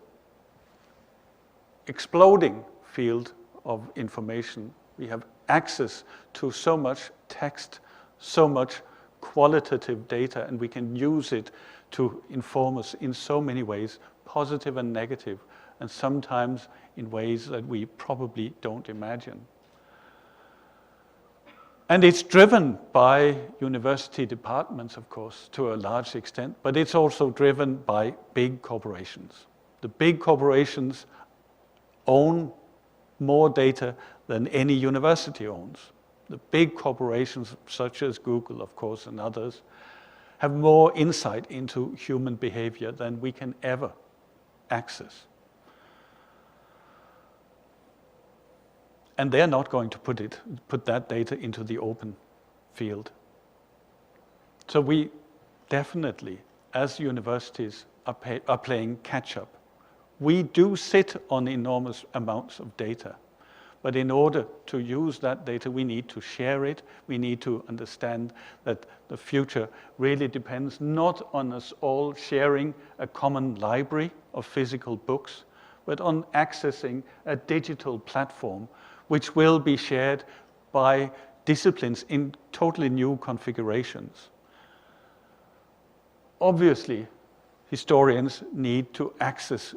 exploding field of information. We have access to so much text, so much qualitative data, and we can use it to inform us in so many ways, positive and negative, and sometimes in ways that we probably don't imagine. And it's driven by university departments, of course, to a large extent, but it's also driven by big corporations. The big corporations own more data than any university owns. The big corporations, such as Google, of course, and others, have more insight into human behavior than we can ever access. And they're not going to put that data into the open field. So we definitely, as universities, are playing catch-up. We do sit on enormous amounts of data. But in order to use that data, we need to share it. We need to understand that the future really depends not on us all sharing a common library of physical books, but on accessing a digital platform which will be shared by disciplines in totally new configurations. obviously, historians need to access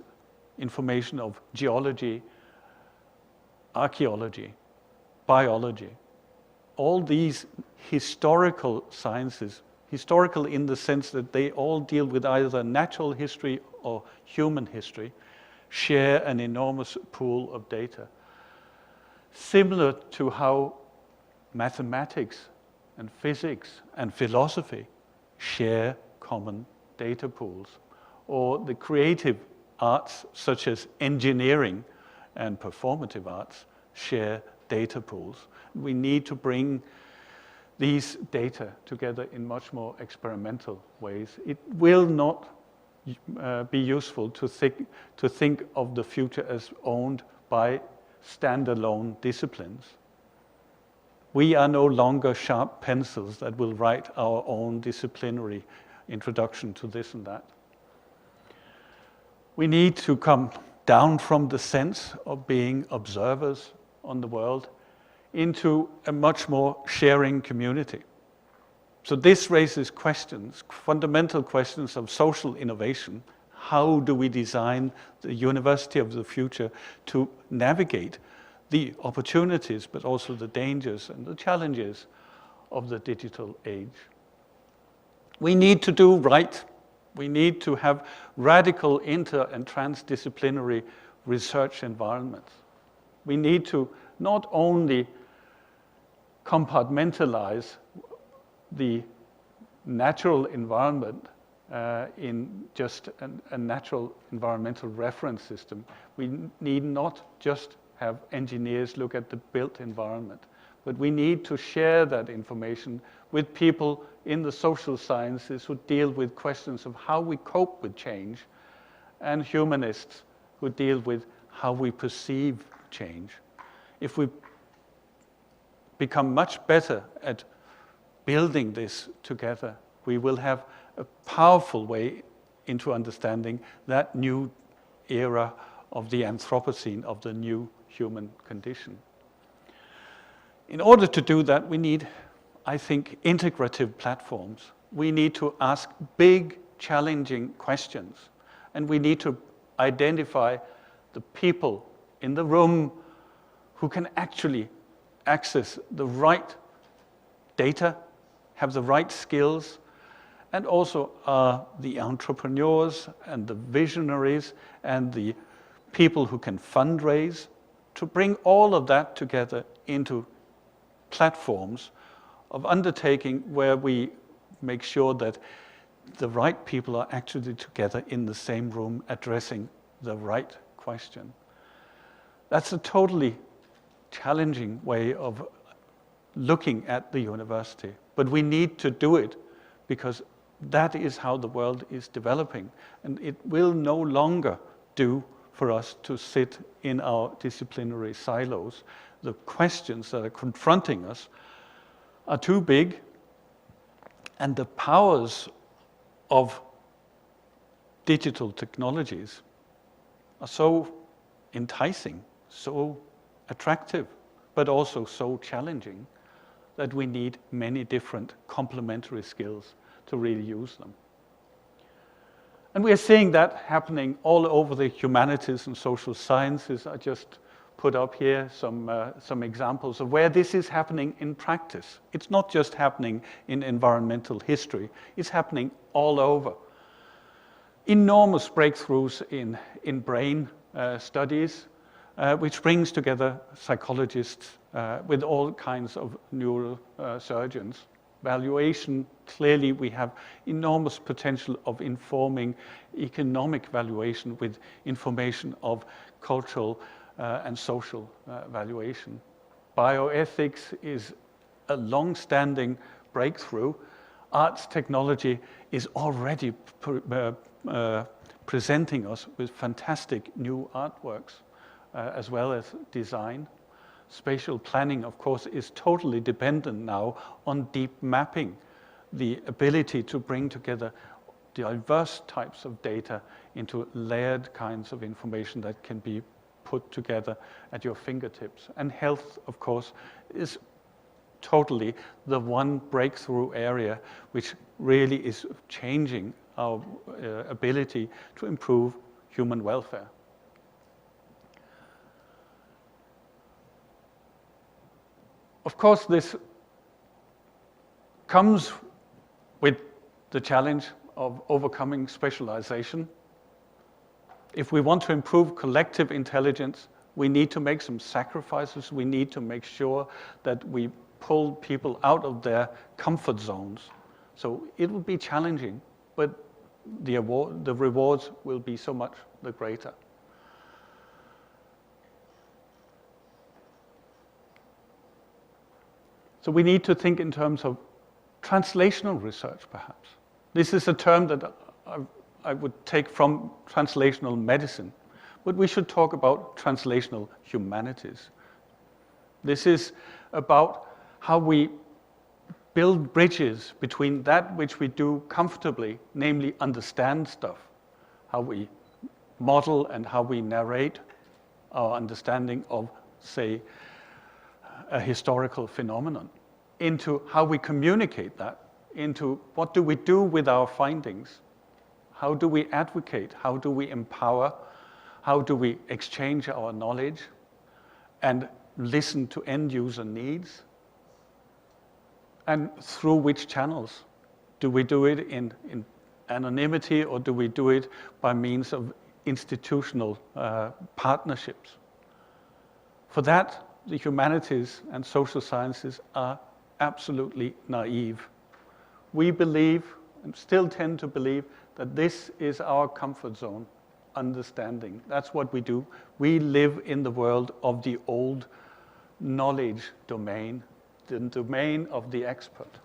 information of geology, archaeology, biology. All these historical sciences, historical in the sense that they all deal with either natural history or human history, share an enormous pool of data. Similar to how mathematics and physics and philosophy share common data pools, or the creative arts such as engineering and performative arts share data pools. We need to bring these data together in much more experimental ways. It will not be useful to think of the future as owned by standalone disciplines. We are no longer sharp pencils that will write our own disciplinary introduction to this and that. We need to come down from the sense of being observers on the world into a much more sharing community. So this raises questions, fundamental questions of social innovation. How do we design the university of the future to navigate the opportunities, but also the dangers and the challenges of the digital age? We need to do right. We need to have radical inter- and transdisciplinary research environments. We need to not only compartmentalize the natural environment in just a natural environmental reference system. We need not just have engineers look at the built environment, but we need to share that information with people in the social sciences who deal with questions of how we cope with change, and humanists who deal with how we perceive change. If we become much better at building this together, we will have a powerful way into understanding that new era of the Anthropocene, of the new human condition. In order to do that, we need, I think, integrative platforms. We need to ask big, challenging questions, and we need to identify the people in the room who can actually access the right data, have the right skills, and also are the entrepreneurs and the visionaries and the people who can fundraise, to bring all of that together into platforms of undertaking where we make sure that the right people are actually together in the same room addressing the right question. That's a totally challenging way of looking at the university, but we need to do it because that is how the world is developing, and it will no longer do for us to sit in our disciplinary silos. The questions that are confronting us are too big, and the powers of digital technologies are so enticing, so attractive, but also so challenging that we need many different complementary skills to really use them. And we are seeing that happening all over the humanities and social sciences. I just put up here some examples of where this is happening in practice. It's not just happening in environmental history, it's happening all over. Enormous breakthroughs in brain studies, which brings together psychologists with all kinds of neurosurgeons. Valuation, clearly we have enormous potential of informing economic valuation with information of cultural and social valuation. Bioethics is a long-standing breakthrough. Arts technology is already presenting us with fantastic new artworks, as well as design. Spatial planning, of course, is totally dependent now on deep mapping, the ability to bring together diverse types of data into layered kinds of information that can be put together at your fingertips. And health, of course, is totally the one breakthrough area which really is changing our ability to improve human welfare. Of course, this comes with the challenge of overcoming specialization. If we want to improve collective intelligence, we need to make some sacrifices. We need to make sure that we pull people out of their comfort zones. So it will be challenging, but the rewards will be so much the greater. So we need to think in terms of translational research, perhaps. This is a term that I would take from translational medicine, but we should talk about translational humanities. This is about how we build bridges between that which we do comfortably, namely understand stuff, how we model and how we narrate our understanding of, say, a historical phenomenon, into how we communicate that, into what do we do with our findings, how do we advocate, how do we empower, how do we exchange our knowledge and listen to end user needs, and through which channels. Do we do it in anonymity, or do we do it by means of institutional partnerships? For that, the humanities and social sciences are absolutely naive. We believe, and still tend to believe, that this is our comfort zone, understanding. That's what we do. We live in the world of the old knowledge domain, the domain of the expert.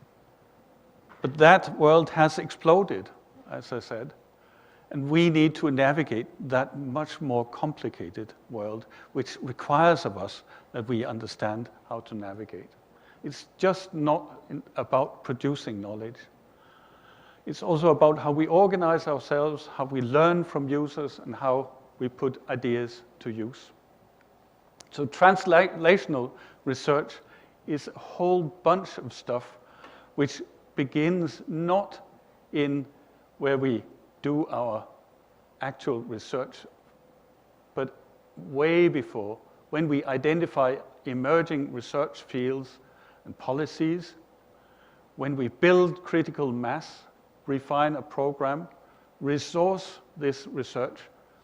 But that world has exploded, as I said, and we need to navigate that much more complicated world, which requires of us that we understand how to navigate. It's just not about producing knowledge. It's also about how we organize ourselves, how we learn from users, and how we put ideas to use. So translational research is a whole bunch of stuff which begins not in where we do our actual research, but way before, when we identify emerging research fields and policies, when we build critical mass, refine a program, resource this research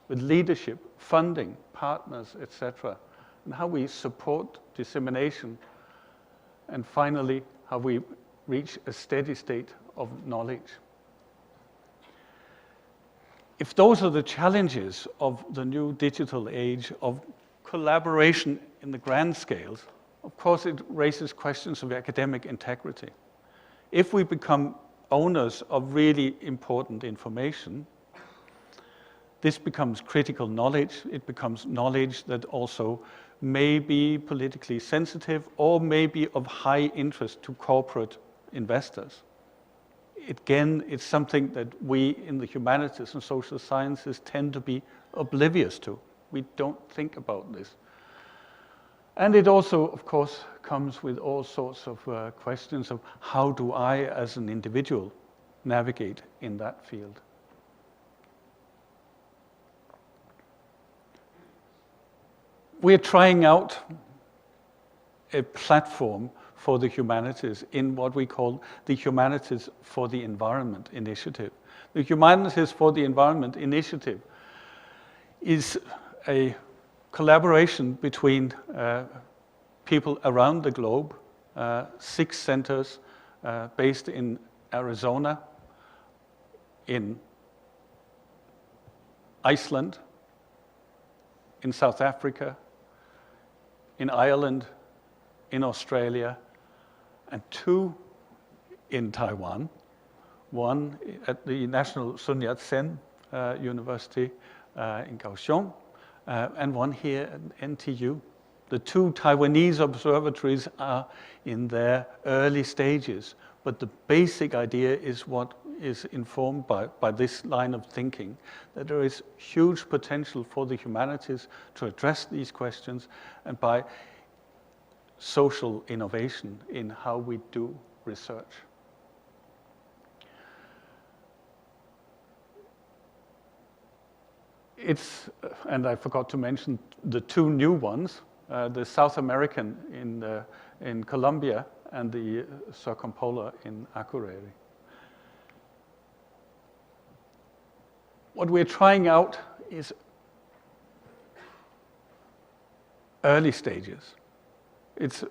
with leadership, funding, partners, etc., and how we support dissemination, and finally, how we reach a steady state of knowledge. If those are the challenges of the new digital age, of collaboration in the grand scales, of course it raises questions of academic integrity. If we become owners of really important information, this becomes critical knowledge. It becomes knowledge that also may be politically sensitive or may be of high interest to corporate investors. Again, it's something that we in the humanities and social sciences tend to be oblivious to. We don't think about this. And it also, of course, comes with all sorts of questions of how do I, as an individual, navigate in that field. We're trying out a platform for the humanities in what we call the Humanities for the Environment Initiative. The Humanities for the Environment Initiative is a collaboration between people around the globe, 6 centers based in Arizona, in Iceland, in South Africa, in Ireland, in Australia, and 2 in Taiwan, one at the National Sun Yat-sen University in Kaohsiung, and one here at NTU. The 2 Taiwanese observatories are in their early stages, but the basic idea is what is informed by this line of thinking, that there is huge potential for the humanities to address these questions, and by social innovation in how we do research. it's, and I forgot to mention the two new ones, the South American in Colombia and the circumpolar in Akureyri. What we're trying out is early stages. It's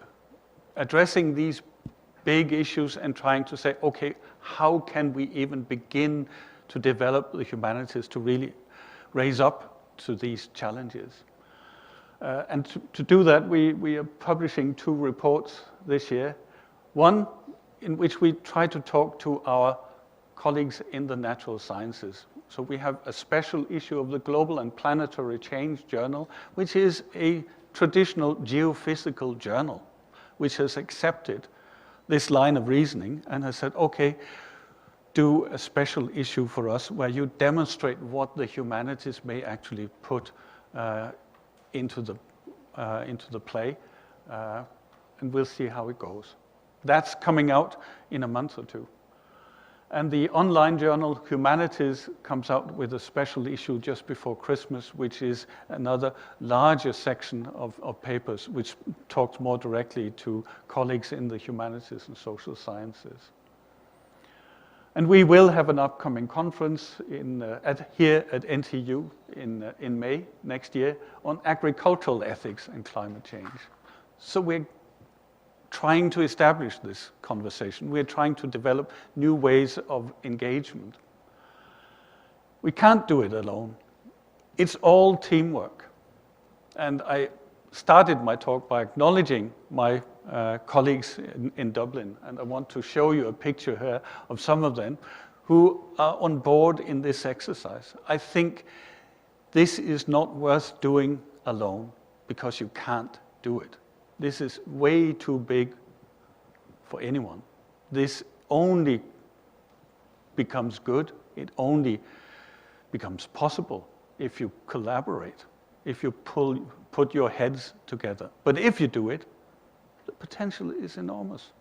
addressing these big issues and trying to say, okay, how can we even begin to develop the humanities to really raise up to these challenges? And to do that, we are publishing 2 reports this year. One in which we try to talk to our colleagues in the natural sciences. So we have a special issue of the Global and Planetary Change Journal, which is a traditional geophysical journal, which has accepted this line of reasoning and has said, okay, do a special issue for us where you demonstrate what the humanities may actually put into the play, and we'll see how it goes. That's coming out in a month or 2. And the online journal Humanities comes out with a special issue just before Christmas, which is another larger section of papers which talks more directly to colleagues in the humanities and social sciences. And we will have an upcoming conference here at NTU in May next year on agricultural ethics and climate change. So we're trying to establish this conversation. We're trying to develop new ways of engagement. We can't do it alone. It's all teamwork. And I started my talk by acknowledging my colleagues in Dublin, and I want to show you a picture here of some of them who are on board in this exercise. I think this is not worth doing alone because you can't do it. This is way too big for anyone. This only becomes good, it only becomes possible if you collaborate, if you put your heads together. But if you do it, the potential is enormous.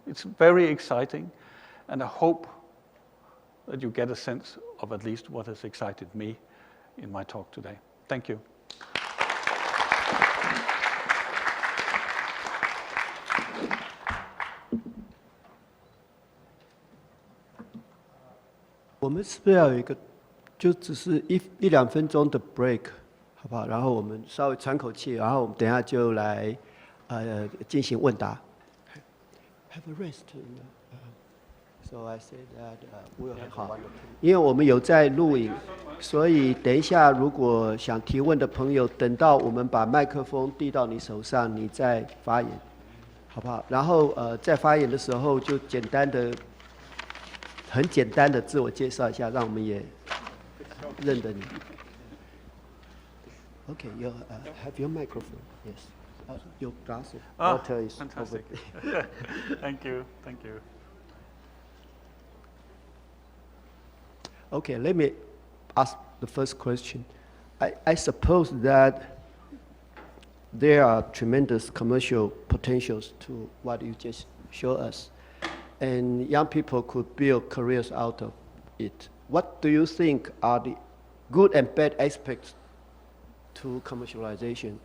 It's very exciting, and I hope that you get a sense of at least what has excited me in my talk today. Thank you.我们是不是要有一个，就只是一两分钟的 break， 好不好？然后我们稍微喘口气，然后我们等一下就来进行问答。Have a rest. So I say that we'll have 好，因为我们有在录影，所以等一下如果想提问的朋友，等到我们把麦克风递到你手上，你再发言，好不好？然后在发言的时候就很简单的自我介绍一下，让我们也认得你。Okay, you have your microphone. Yes. Your glass of water is fantastic. Thank you. Thank you. Okay, let me ask the first question. I suppose that there are tremendous commercial potentials to what you just showed us, and young people could build careers out of it. What do you think are the good and bad aspects to commercialization?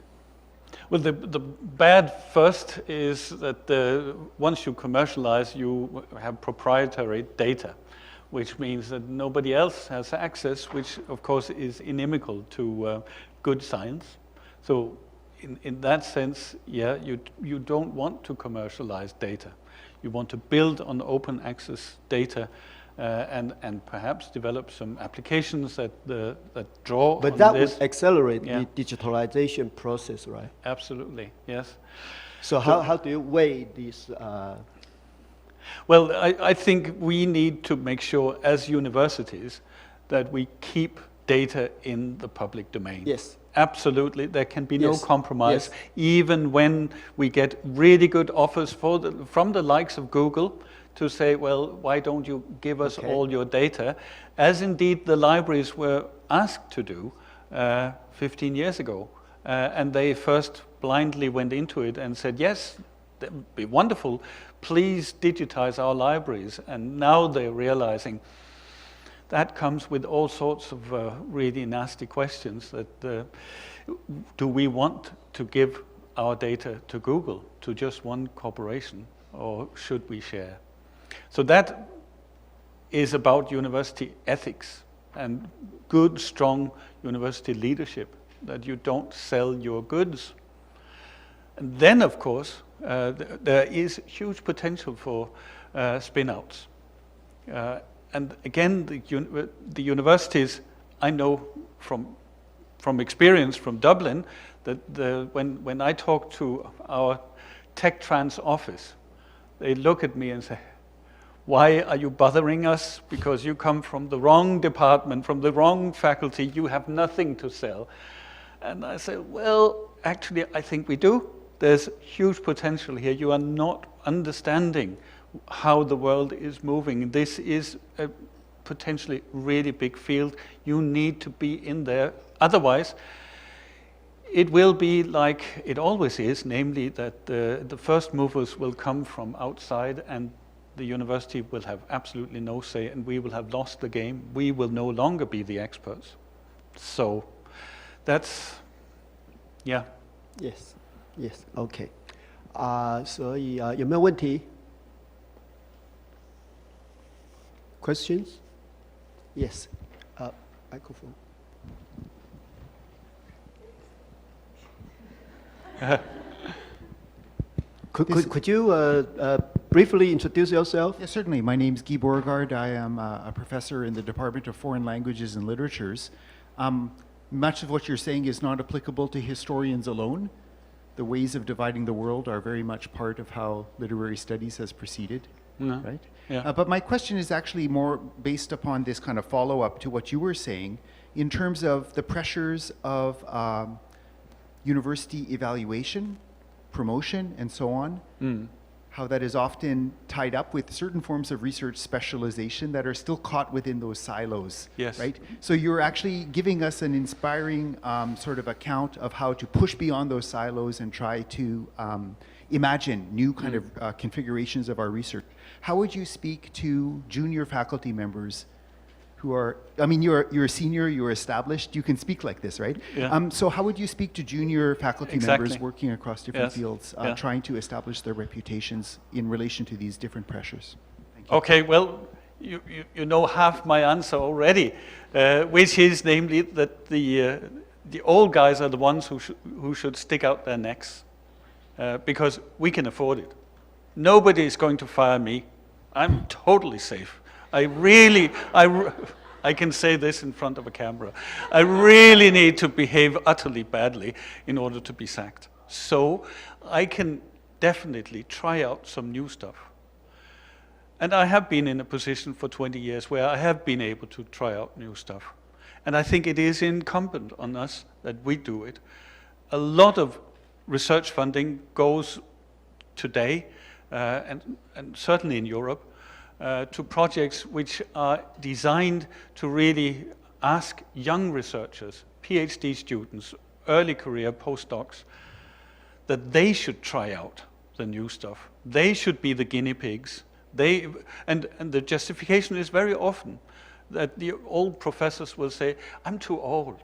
Well, the bad first is that once you commercialize, you have proprietary data, which means that nobody else has access, which of course is inimical to good science. So in that sense, yeah, you don't want to commercialize data. You want to build on open access data and perhaps develop some applications that draw on this. But that would accelerate the digitalization process, right? Absolutely, yes. So how do you weigh these? Well, I think we need to make sure as universities that we keep data in the public domain. Yes. Absolutely, there can be no compromise, yes. Even when we get really good offers from the likes of Google to say, well, why don't you give us all your data, as indeed the libraries were asked to do 15 years ago. And they first blindly went into it and said, yes, that would be wonderful, please digitize our libraries. And now they're realizing that comes with all sorts of really nasty questions that do we want to give our data to Google, to just one corporation, or should we share? So that is about university ethics and good, strong university leadership, that you don't sell your goods. And then, of course, there is huge potential for spin-outs. And again, the universities, I know from experience from Dublin, that when I talk to our tech trans office, they look at me and say, why are you bothering us? Because you come from the wrong department, from the wrong faculty, you have nothing to sell. And I say, well, actually, I think we do. There's huge potential here. You are not understanding how the world is moving. This is a potentially really big field. You need to be in there. Otherwise, it will be like it always is, namely that the first movers will come from outside and the university will have absolutely no say, and we will have lost the game. We will no longer be the experts. So that's, yeah. Yes, yes, okay. 所以有没有问题 ？Questions? Yes. Microphone. Could you briefly introduce yourself? Yes, certainly. My name is Guy Borgard. I am a professor in the Department of Foreign Languages and Literatures. Much of what you're saying is not applicable to historians alone. The ways of dividing the world are very much part of how literary studies has proceeded, right? Yeah. But my question is actually more based upon this kind of follow-up to what you were saying in terms of the pressures of university evaluation, promotion, and so on. How that is often tied up with certain forms of research specialization that are still caught within those silos, Yes. right? So you're actually giving us an inspiring sort of account of how to push beyond those silos and try to imagine new kind of configurations of our research. How would you speak to junior faculty members who are, I mean, you're a senior, you're established, you can speak like this, right? Yeah. So how would you speak to junior faculty Exactly. members working across different Yes. fields, Yeah. trying to establish their reputations in relation to these different pressures? Thank you. Okay, well, you know half my answer already, which is namely that the old guys are the ones who should stick out their necks, because we can afford it. Nobody is going to fire me. I'm totally safe. I can say this in front of a camera. I really need to behave utterly badly in order to be sacked. So I can definitely try out some new stuff. And I have been in a position for 20 years where I have been able to try out new stuff. And I think it is incumbent on us that we do it. A lot of research funding goes today, and certainly in Europe, to projects which are designed to really ask young researchers, PhD students, early career postdocs, that they should try out the new stuff. They should be the guinea pigs. And the justification is very often that the old professors will say, I'm too old.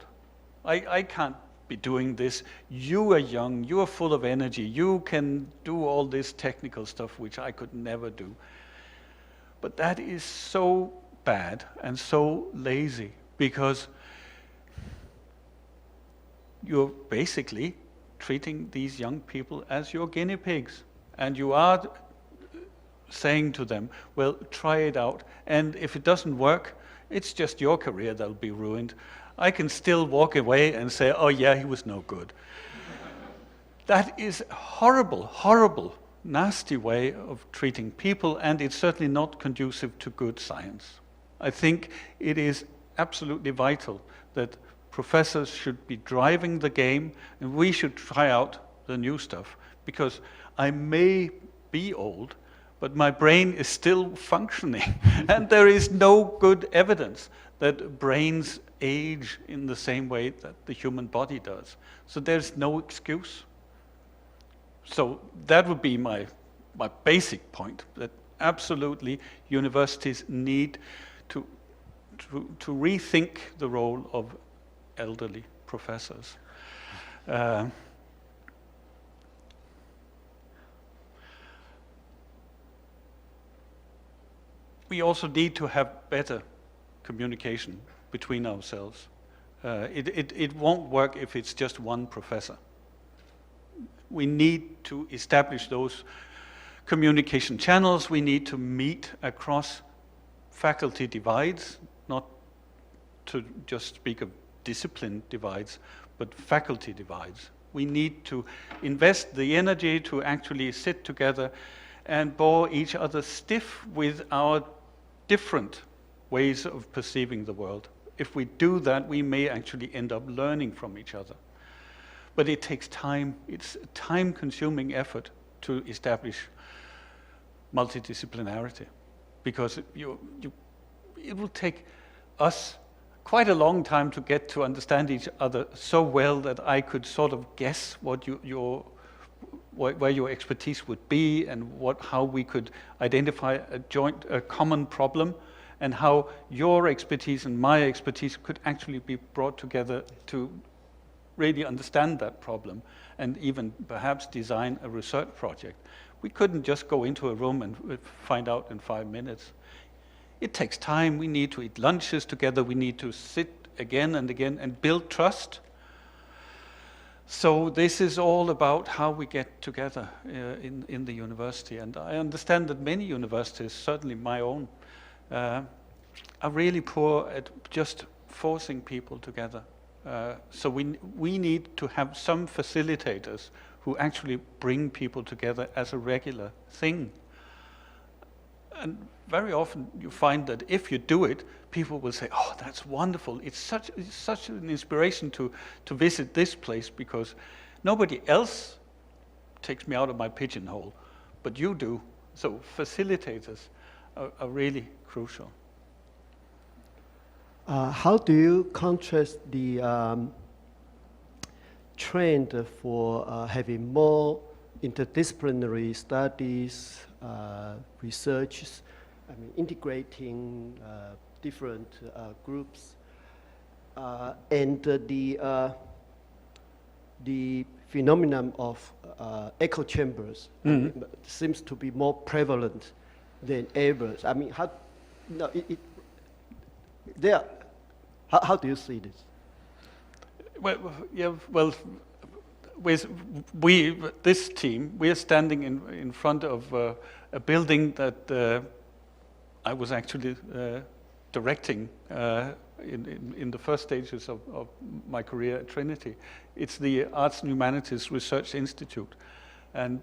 I can't be doing this. You are young, you are full of energy, you can do all this technical stuff which I could never do. But that is so bad and so lazy, because you're basically treating these young people as your guinea pigs. And you are saying to them, well, try it out. And if it doesn't work, it's just your career that'll be ruined. I can still walk away and say, oh yeah, he was no good. That is horrible, horrible, nasty way of treating people, and it's certainly not conducive to good science. I think it is absolutely vital that professors should be driving the game, and we should try out the new stuff, because I may be old, but my brain is still functioning, and there is no good evidence that brains age in the same way that the human body does. So there's no excuse. So that would be my basic point, that absolutely universities need to to rethink the role of elderly professors. We also need to have better communication between ourselves. It won't work if it's just one professor. We need to establish those communication channels. We need to meet across faculty divides, not to just speak of discipline divides, but faculty divides. We need to invest the energy to actually sit together and bore each other stiff with our different ways of perceiving the world. If we do that, we may actually end up learning from each other. But it takes time. It's a time-consuming effort to establish multidisciplinarity, because it will take us quite a long time to get to understand each other so well that I could sort of guess what where your expertise would be, and how we could identify a common problem, and how your expertise and my expertise could actually be brought together to really understand that problem, and even perhaps design a research project. We couldn't just go into a room and find out in 5 minutes. It takes time. We need to eat lunches together. We need to sit again and again and build trust. So this is all about how we get together in the university. And I understand that many universities, certainly my own, are really poor at just forcing people together. So we need to have some facilitators who actually bring people together as a regular thing. And very often you find that if you do it, people will say, oh, that's wonderful. It's such an inspiration to visit this place, because nobody else takes me out of my pigeonhole, but you do. So facilitators are really crucial. How do you contrast the trend for having more interdisciplinary studies, research, integrating different groups, and the phenomenon of echo chambers seems to be more prevalent than ever. How do you see this? This team, we are standing in front of a building that I was actually directing in the first stages of my career at Trinity. It's the Arts and Humanities Research Institute. And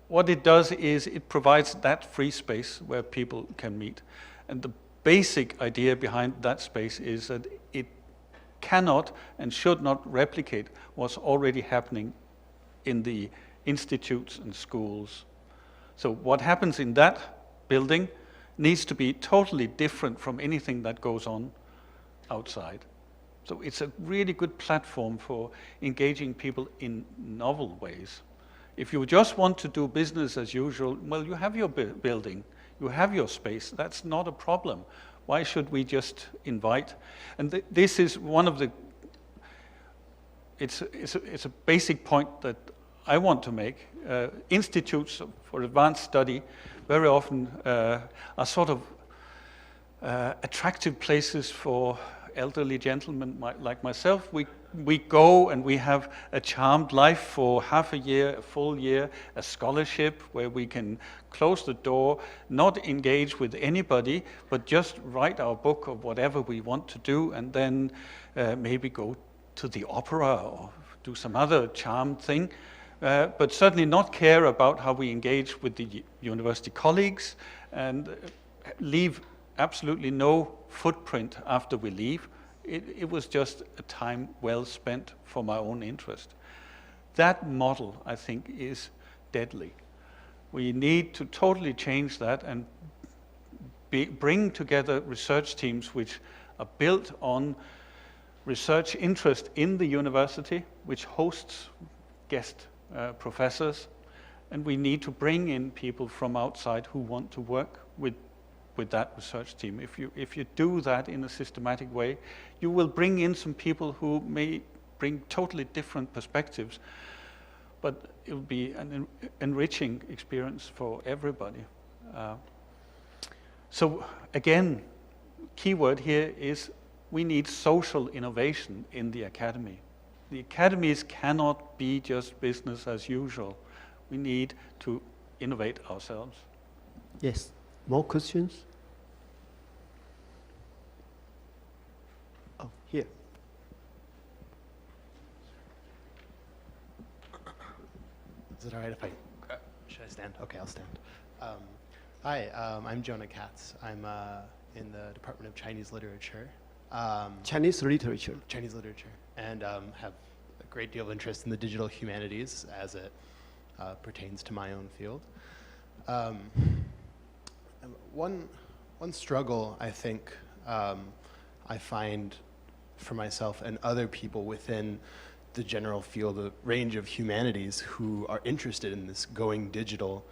what it does is it provides that free space where people can meet. And the basic idea behind that space is that it cannot and should not replicate what's already happening in the institutes and schools. So what happens in that building needs to be totally different from anything that goes on outside. So it's a really good platform for engaging people in novel ways. If you just want to do business as usual, well, you have your building, you have your space, that's not a problem. Why should we just invite? And this is one of the, it's a basic point that I want to make. Institutes for advanced study very often are sort of attractive places for elderly gentlemen like myself. We go and we have a charmed life for half a year, a full year, a scholarship where we can close the door, not engage with anybody, but just write our book of whatever we want to do, and then maybe go to the opera or do some other charmed thing, but certainly not care about how we engage with the university colleagues, and leave absolutely no footprint after we leave. It was just a time well spent for my own interest. That model, I think, is deadly. We need to totally change that and bring together research teams which are built on research interest in the university, which hosts guest professors, and we need to bring in people from outside who want to work with with that research team. If you do that in a systematic way, you will bring in some people who may bring totally different perspectives, but it will be an enriching experience for everybody. So again, key word here is we need social innovation in the academy. The academies cannot be just business as usual. We need to innovate ourselves. Yes. More questions? Oh, here. Is it all right if should I stand? Okay, I'll stand. Hi, I'm Jonah Katz. I'm in the Department of Chinese Literature. Chinese literature. Chinese literature, and have a great deal of interest in the digital humanities as it pertains to my own field. One struggle I think I find for myself and other people within the general field, the range of humanities who are interested in this going digital,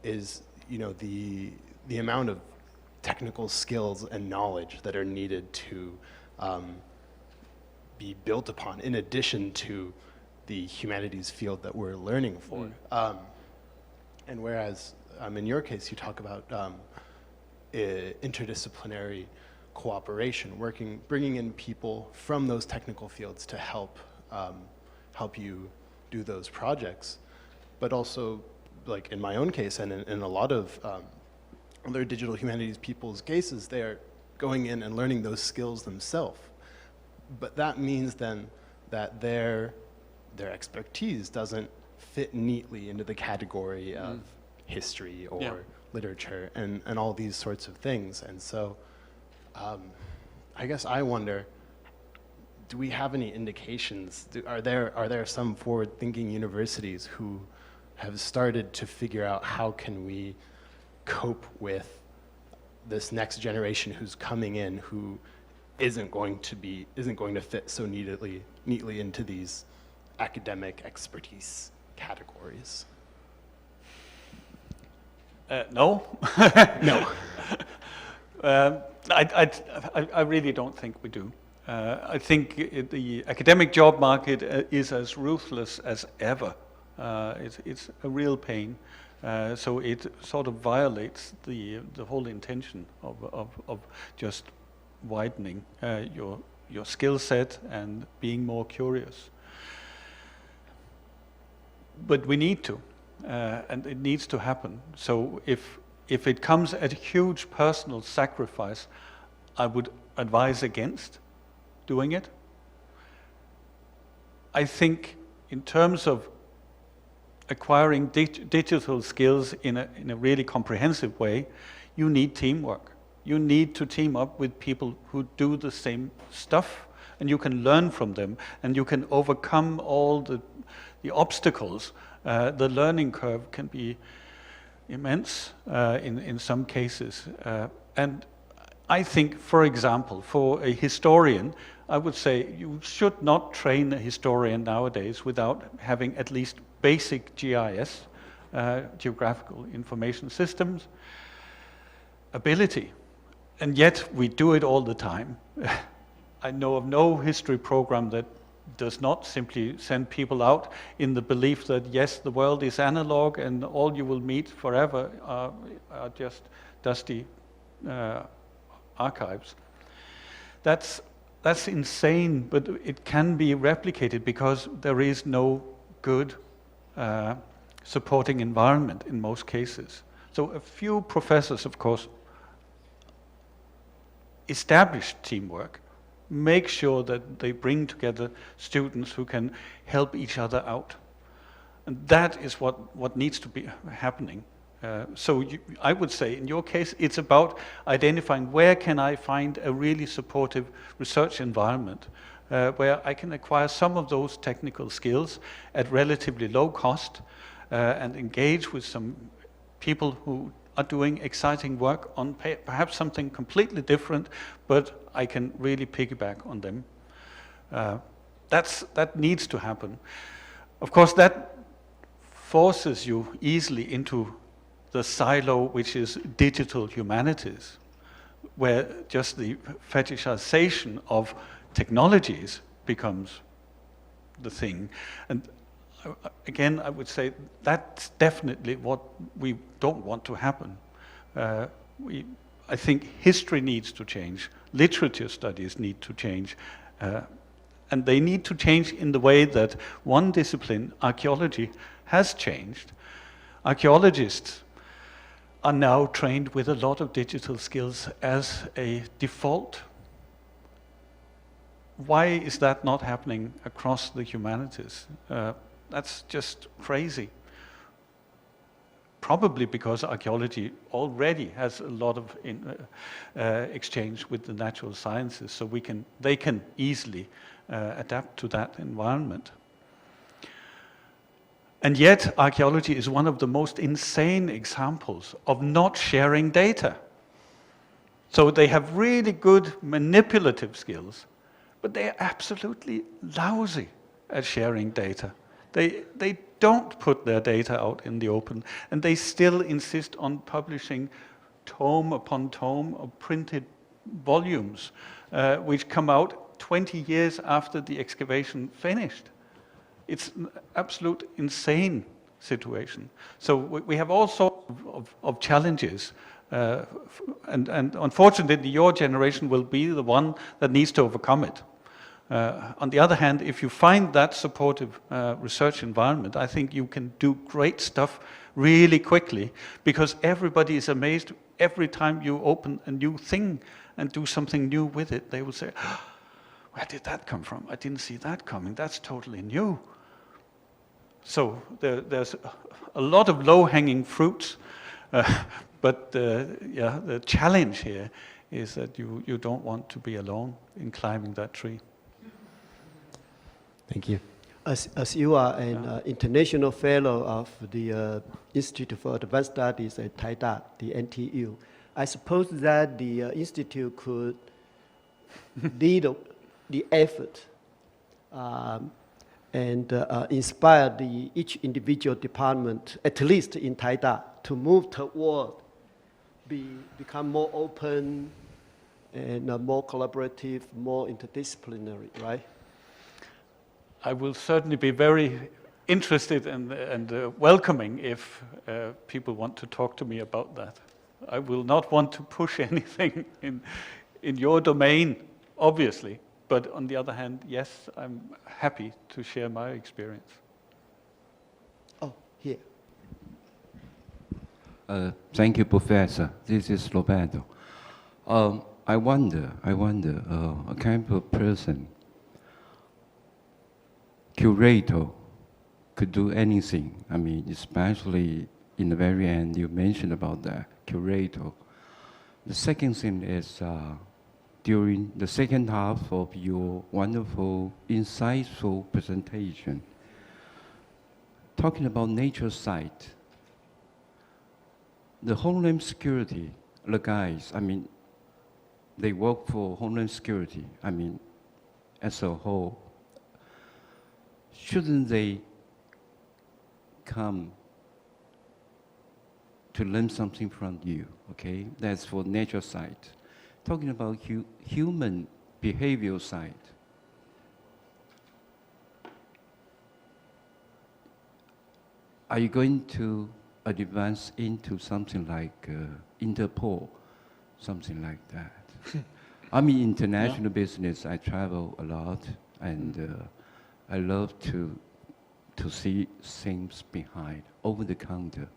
is the amount of technical skills and knowledge that are needed to be built upon in addition to the humanities field that we're learning for. And whereas in your case you talk about interdisciplinary cooperation, bringing in people from those technical fields to help you do those projects, but also, like in my own case and in a lot of other digital humanities people's cases, they are going in and learning those skills themselves. But that means then that their expertise doesn't fit neatly into the category of history or literature and all these sorts of things. And so I guess I wonder, do we have any indications? Are there some forward-thinking universities who have started to figure out how can we cope with this next generation who's coming in, who isn't going to fit so neatly into these academic expertise categories? No. No. I really don't think we do. I think the academic job market is as ruthless as ever. It's a real pain. So it sort of violates the whole intention of just widening your skill set and being more curious. But we need to, and it needs to happen. So if it comes at a huge personal sacrifice, I would advise against doing it. I think in terms of acquiring digital skills in a really comprehensive way, you need teamwork. You need to team up with people who do the same stuff, and you can learn from them, and you can overcome all the obstacles. The learning curve can be immense in some cases. And I think, for example, for a historian, I would say you should not train a historian nowadays without having at least basic GIS, geographical information systems, ability. And yet we do it all the time. I know of no history program that does not simply send people out in the belief that, yes, the world is analog and all you will meet forever are just dusty archives. That's insane, but it can be replicated because there is no good supporting environment in most cases. So a few professors, of course, establish teamwork, make sure that they bring together students who can help each other out. And that is what needs to be happening. So I would say, in your case, it's about identifying where can I find a really supportive research environment where I can acquire some of those technical skills at relatively low cost and engage with some people who are doing exciting work on perhaps something completely different, but I can really piggyback on them. That needs to happen. Of course, that forces you easily into the silo which is digital humanities, where just the fetishization of technologies becomes the thing. And again, I would say that's definitely what we don't want to happen. I think history needs to change, literature studies need to change, and they need to change in the way that one discipline, archaeology, has changed. Archaeologists are now trained with a lot of digital skills as a default. Why is that not happening across the humanities? That's just crazy. Probably because archaeology already has a lot of exchange with the natural sciences, so they can easily adapt to that environment. And yet, archaeology is one of the most insane examples of not sharing data. So they have really good manipulative skills, but they are absolutely lousy at sharing data. They don't put their data out in the open, and they still insist on publishing tome upon tome of printed volumes, which come out 20 years after the excavation finished. It's an absolute insane situation. So we have all sorts of challenges, and unfortunately your generation will be the one that needs to overcome it. On the other hand, if you find that supportive research environment, I think you can do great stuff really quickly, because everybody is amazed every time you open a new thing and do something new with it. They will say, oh, where did that come from? I didn't see that coming. That's totally new. So there's a lot of low-hanging fruits, but the challenge here is that you don't want to be alone in climbing that tree. Thank you. As you are an international fellow of the Institute for Advanced Studies at TAIDA, the NTU, I suppose that the Institute could lead the effort and inspire each individual department, at least in TAIDA, to move toward become more open and more collaborative, more interdisciplinary, right? I will certainly be very interested and welcoming if people want to talk to me about that. I will not want to push anything in your domain, obviously. But on the other hand, yes, I'm happy to share my experience. Oh, here. Thank you, Professor. This is Roberto. I wonder, a kind of person, curator, could do anything. I mean, especially in the very end, you mentioned about the curator. The second thing is, during the second half of your wonderful, insightful presentation, talking about nature site, the Homeland Security, the guys, I mean, they work for Homeland Security, I mean, as a whole. Shouldn't they come to learn something from you, okay? That's for nature site. Talking about human behavioral side. Are you going to advance into something like Interpol, something like that? I'm in international business. I travel a lot, and I love to see things behind, over the counter.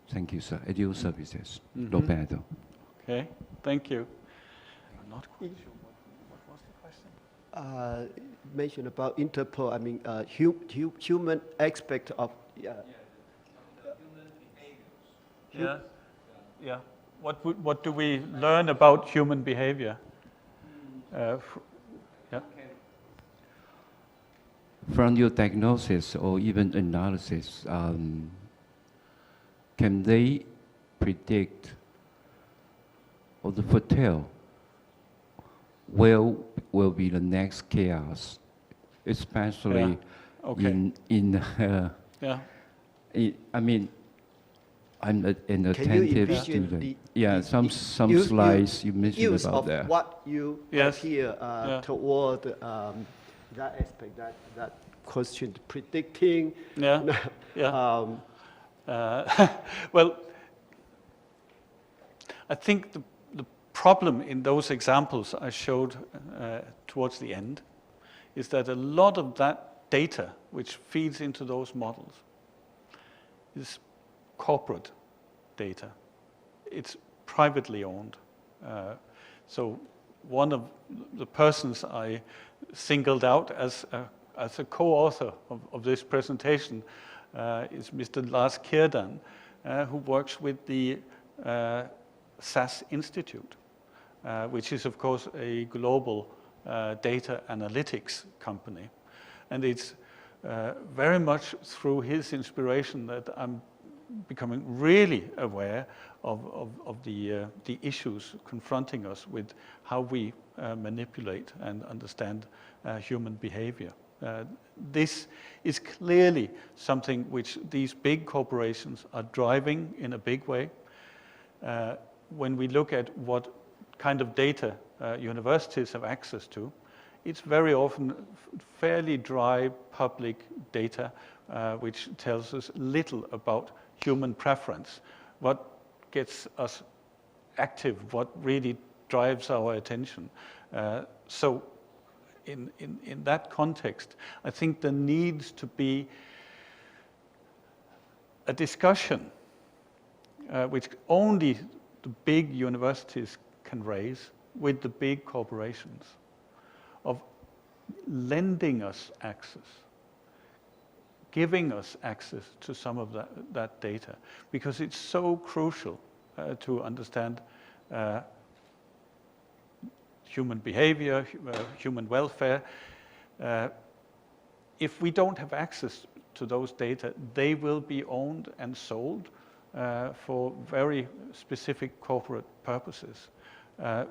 Thank you, sir. At your services, Roberto. Okay, thank you. I'm not quite sure what was the question. Mentioned about Interpol. I mean, human aspect of Human behaviors. Yeah. What do we learn about human behavior? From your diagnosis or even analysis, can they predict or foretell where will be the next chaos, especially I mean, I'm an Can you attentive envision student. Yeah, some use- slides you mentioned use about of that. what you Yes. hear Yeah. toward that aspect, that question, predicting. Yeah, yeah. Um, Well, I think the problem in those examples I showed towards the end is that a lot of that data which feeds into those models is corporate data. It's privately owned. So one of the persons I singled out as a co-author of this presentation is Mr. Lars Kierdan, who works with the SAS Institute, which is of course a global data analytics company. And it's very much through his inspiration that I'm becoming really aware of the issues confronting us with how we manipulate and understand human behavior. This is clearly something which these big corporations are driving in a big way. When we look at what kind of data universities have access to, it's very often fairly dry public data which tells us little about human preference, what gets us active, what really drives our attention. So in that context, I think there needs to be a discussion which only the big universities can raise with the big corporations of lending us access, giving us access to some of that data, because it's so crucial to understand human behavior, human welfare. If we don't have access to those data, they will be owned and sold for very specific corporate purposes.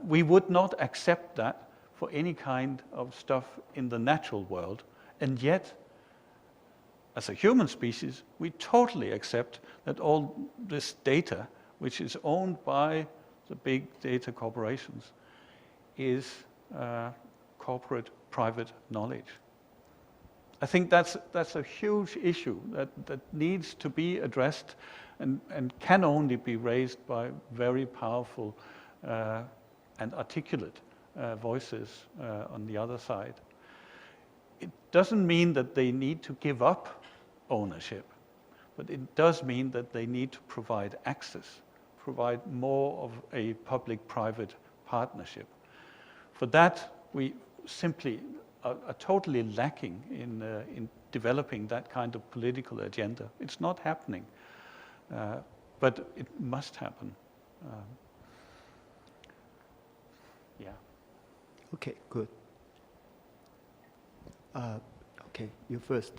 We would not accept that for any kind of stuff in the natural world, and yet, as a human species, we totally accept that all this data, which is owned by the big data corporations, is corporate private knowledge. I think that's a huge issue that needs to be addressed and can only be raised by very powerful and articulate voices on the other side. It doesn't mean that they need to give up ownership, but it does mean that they need to provide access, provide more of a public-private partnership. For that, we simply are totally lacking in developing that kind of political agenda. It's not happening, but it must happen. Yeah. Okay, good. Okay, you first.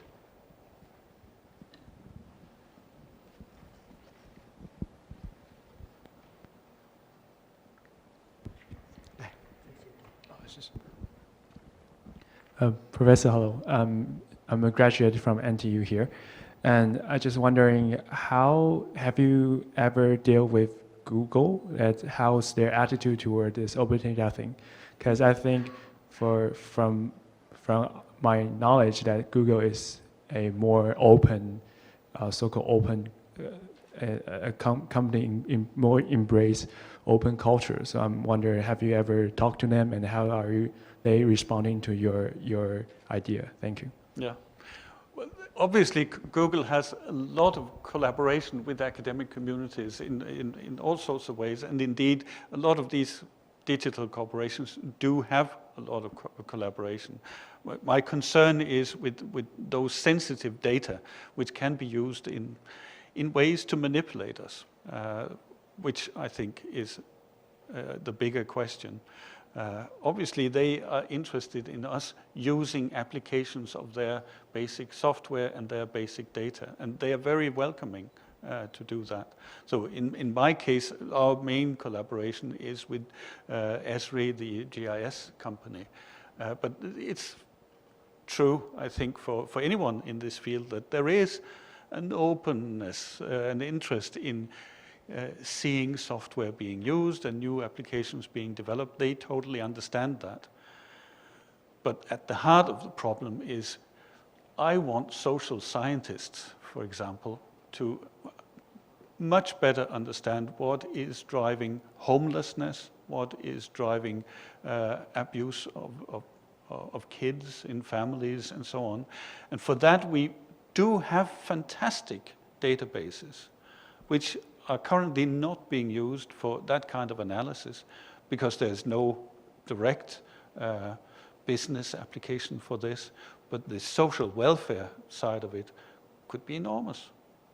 Professor, hello. I'm a graduate from NTU here, and I just wondering, how have you ever dealt with Google? How's their attitude toward this open data thing? Because I think, from my knowledge, that Google is a more open, so-called open company, more embrace open culture. So I'm wondering, have you ever talked to them, and how are they responding to your idea? Thank you. Yeah. Well, obviously, Google has a lot of collaboration with academic communities in all sorts of ways, and indeed, a lot of these digital corporations do have a lot of collaboration. My concern is with those sensitive data, which can be used in ways to manipulate us, which I think is the bigger question. Obviously, they are interested in us using applications of their basic software and their basic data, and they are very welcoming to do that. So in my case, our main collaboration is with Esri, the GIS company. But it's true, I think, for anyone in this field that there is an openness, an interest in seeing software being used and new applications being developed. They totally understand that. But at the heart of the problem is, I want social scientists, for example, to much better understand what is driving homelessness, what is driving abuse of kids in families and so on. And for that, we do have fantastic databases, which are currently not being used for that kind of analysis because there's no direct business application for this. But the social welfare side of it could be enormous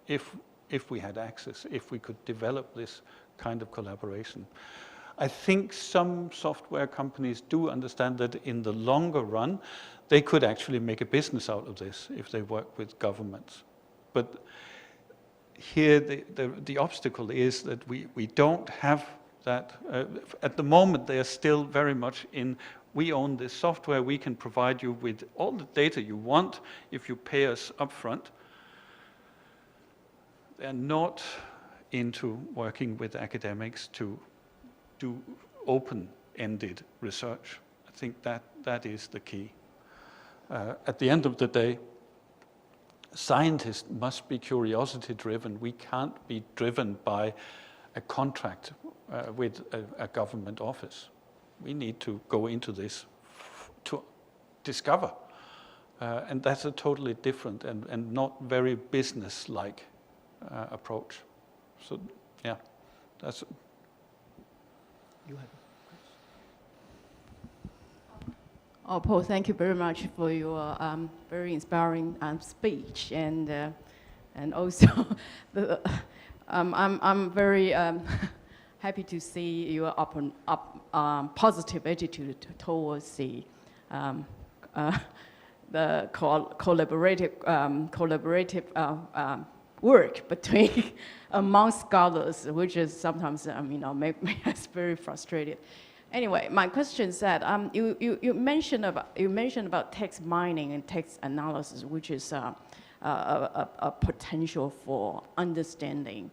if we had access, if we could develop this kind of collaboration. I think some software companies do understand that in the longer run, they could actually make a business out of this if they work with governments. But here the obstacle is that we don't have that. At the moment, they are still very much in, we own this software, we can provide you with all the data you want if you pay us upfront. They're not into working with academics to do open-ended research. I think that is the key. At the end of the day, scientists must be curiosity-driven. We can't be driven by a contract with a government office. We need to go into this to discover. And that's a totally different and not very business-like approach. So, yeah, that's... You have Oh, Paul, thank you very much for your very inspiring speech, and also I'm very happy to see your positive attitude towards the collaborative work between among scholars, which is sometimes make us very frustrated. Anyway, my question is that you mentioned about text mining and text analysis, which is a potential for understanding,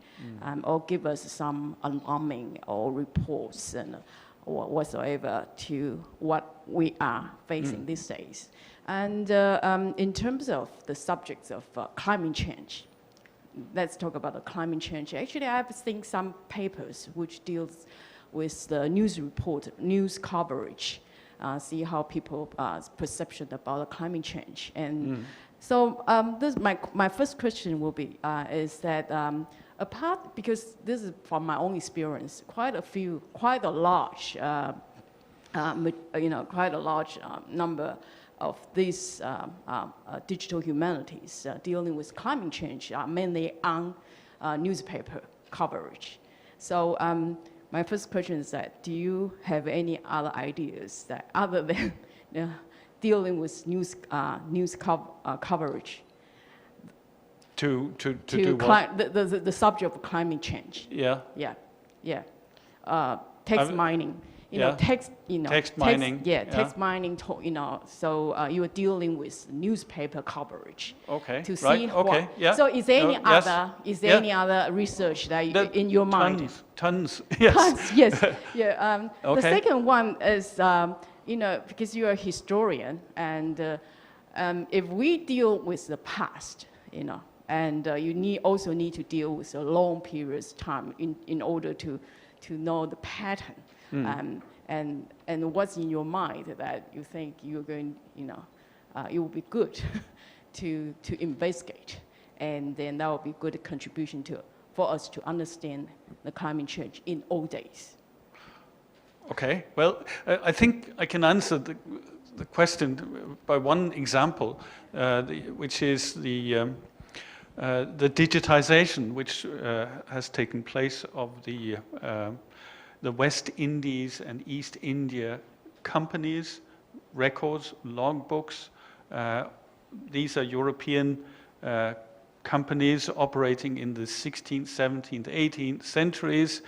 or give us some alarming or reports and whatsoever to what we are facing these days. And in terms of the subjects of climate change, let's talk about the climate change. Actually, I've seen some papers which deals with the news coverage, see how people's perception about the climate change. And so this my first question will be, is that apart, because this is from my own experience, quite a large number of these digital humanities dealing with climate change are mainly on newspaper coverage. So my first question is that, do you have any other ideas that other than dealing with news coverage? To do what? The subject of climate change. Yeah. Yeah. Text mining. Text mining. Text mining. So you are dealing with newspaper coverage. Okay. To see right. Okay. Yeah. So is there any other research that you, in your mind? Tons. Yes. Tons. Yes. Yeah. Okay. The second one is because you are a historian, and if we deal with the past, and you also need to deal with a long period of time in order to know the pattern. And what's in your mind that you think you're going, it will be good to investigate, and then that will be good contribution for us to understand the climate change in old days. Okay. Well, I think I can answer the question by one example, which is the digitization which has taken place of the West Indies and East India companies, records, logbooks. These are European companies operating in the 16th, 17th, 18th centuries.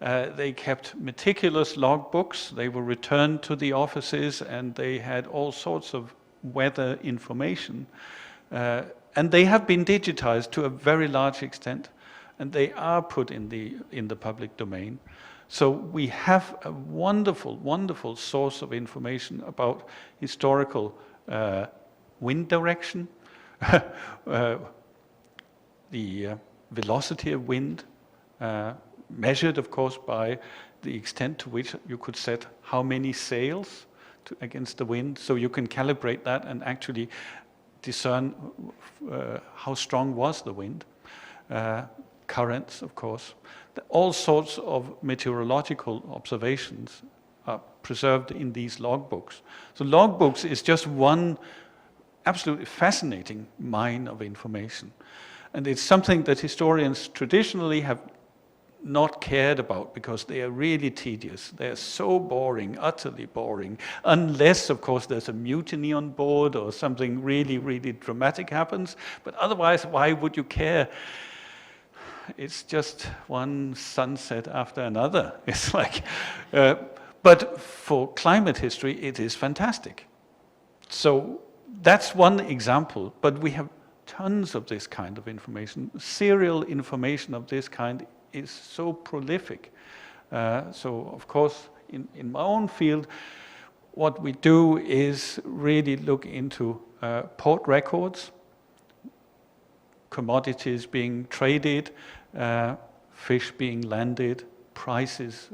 They kept meticulous logbooks. They were returned to the offices, and they had all sorts of weather information. And they have been digitized to a very large extent, and they are put in the public domain. So we have a wonderful, wonderful source of information about historical wind direction, the velocity of wind, measured, of course, by the extent to which you could set how many sails against the wind, so you can calibrate that and actually discern how strong was the wind. Currents, of course. All sorts of meteorological observations are preserved in these logbooks. So logbooks is just one absolutely fascinating mine of information. And it's something that historians traditionally have not cared about because they are really tedious. They are so boring, utterly boring, unless, of course, there's a mutiny on board or something really, really dramatic happens. But otherwise, why would you care? It's just one sunset after another. It's like, but for climate history, it is fantastic. So that's one example, but we have tons of this kind of information. Serial information of this kind is so prolific. So of course, in my own field, what we do is really look into port records, commodities being traded, fish being landed, prices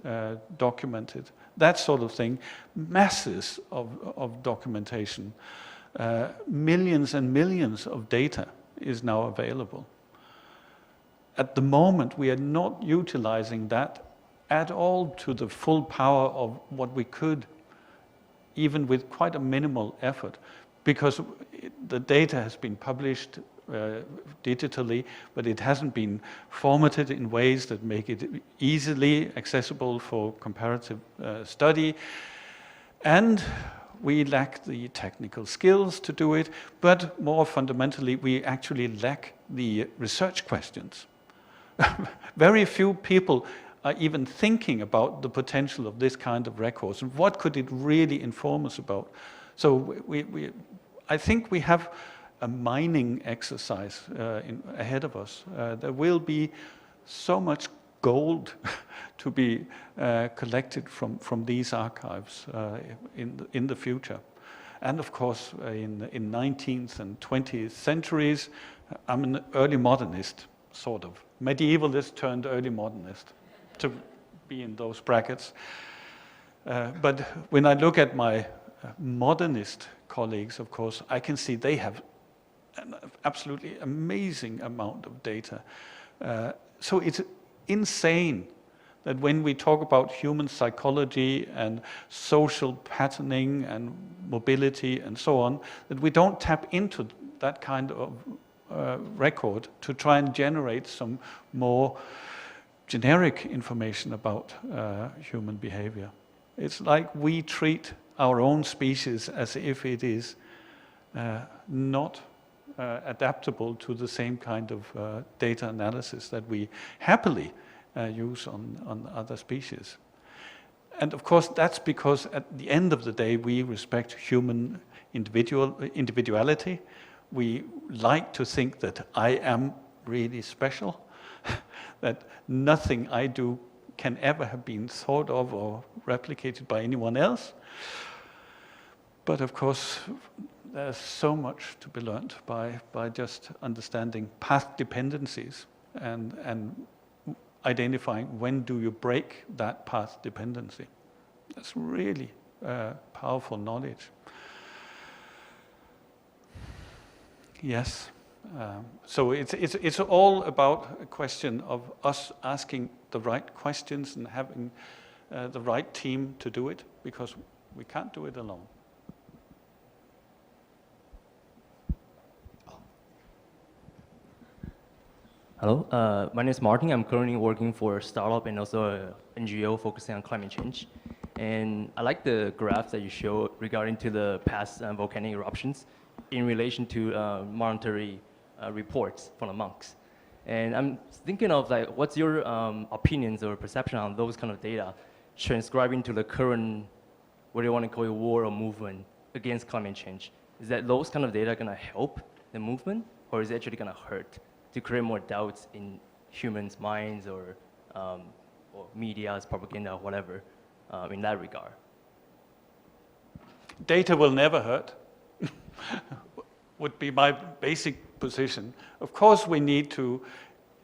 documented, that sort of thing. Masses of documentation. Millions and millions of data is now available. At the moment, we are not utilizing that at all to the full power of what we could, even with quite a minimal effort, because the data has been published digitally, but it hasn't been formatted in ways that make it easily accessible for comparative study. And we lack the technical skills to do it, but more fundamentally, we actually lack the research questions. Very few people are even thinking about the potential of this kind of records and what could it really inform us about. So I think we have a mining exercise ahead of us. There will be so much gold to be collected from these archives in the future. And of course, in 19th and 20th centuries, I'm an early modernist, sort of. Medievalist turned early modernist, to be in those brackets. But when I look at my modernist colleagues, of course, I can see they have an absolutely amazing amount of data. So it's insane that when we talk about human psychology and social patterning and mobility and so on, that we don't tap into that kind of record to try and generate some more generic information about human behavior. It's like we treat our own species as if it is not adaptable to the same kind of data analysis that we happily use on other species. And of course, that's because at the end of the day, we respect human individuality. We like to think that I am really special, that nothing I do can ever have been thought of or replicated by anyone else. But of course, there's so much to be learned by just understanding path dependencies and identifying when do you break that path dependency. That's really powerful knowledge. Yes, so it's all about a question of us asking the right questions and having the right team to do it, because we can't do it alone. Hello, my name is Martin. I'm currently working for a startup and also an NGO focusing on climate change. And I like the graph that you show regarding to the past volcanic eruptions in relation to monetary reports from the monks. And I'm thinking of like, what's your opinions or perception on those kind of data transcribing to the current, what do you want to call it, war or movement against climate change? Is that those kind of data gonna help the movement, or is it actually going to hurt to create more doubts in humans' minds or media's propaganda, whatever, in that regard? Data will never hurt, would be my basic position. Of course, we need to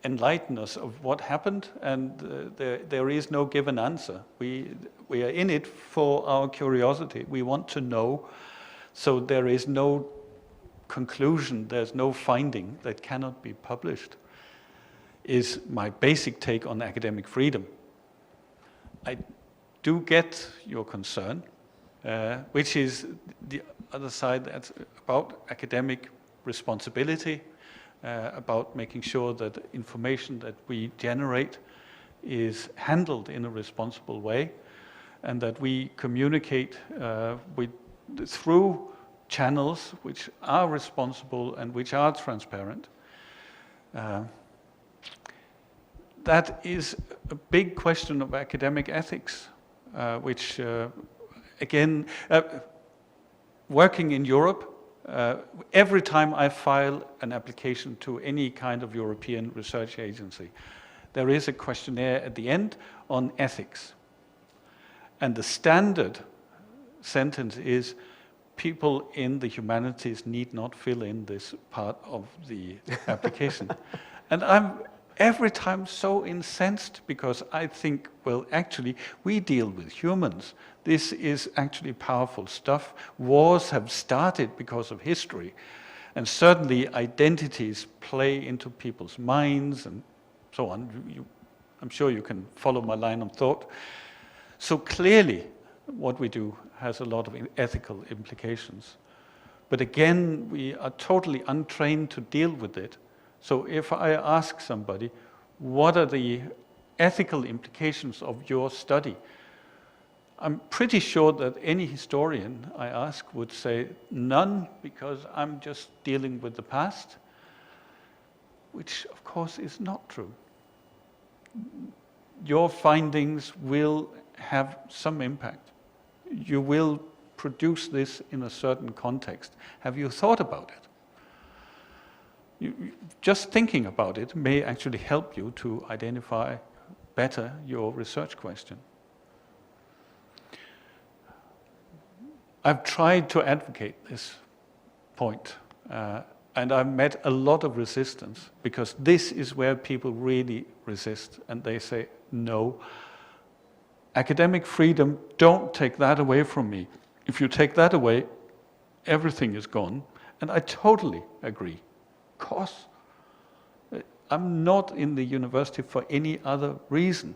enlighten us of what happened, and there is no given answer. We are in it for our curiosity. We want to know, so there is no conclusion, there's no finding that cannot be published, is my basic take on academic freedom. I do get your concern, which is the other side, that's about academic responsibility, about making sure that information that we generate is handled in a responsible way, and that we communicate through channels which are responsible and which are transparent. That is a big question of academic ethics, which, again, working in Europe, every time I file an application to any kind of European research agency, there is a questionnaire at the end on ethics. And the standard sentence is, people in the humanities need not fill in this part of the application. And I'm every time so incensed, because I think, well, actually, we deal with humans. This is actually powerful stuff. Wars have started because of history. And certainly identities play into people's minds and so on. I'm sure you can follow my line of thought. So clearly, what we do has a lot of ethical implications. But again, we are totally untrained to deal with it. So if I ask somebody, what are the ethical implications of your study? I'm pretty sure that any historian I ask would say none, because I'm just dealing with the past, which of course is not true. Your findings will have some impact. You will produce this in a certain context. Have you thought about it? Just thinking about it may actually help you to identify better your research question. I've tried to advocate this point, and I've met a lot of resistance, because this is where people really resist, and they say, no, academic freedom, don't take that away from me. If you take that away, everything is gone. And I totally agree. Of course, I'm not in the university for any other reason.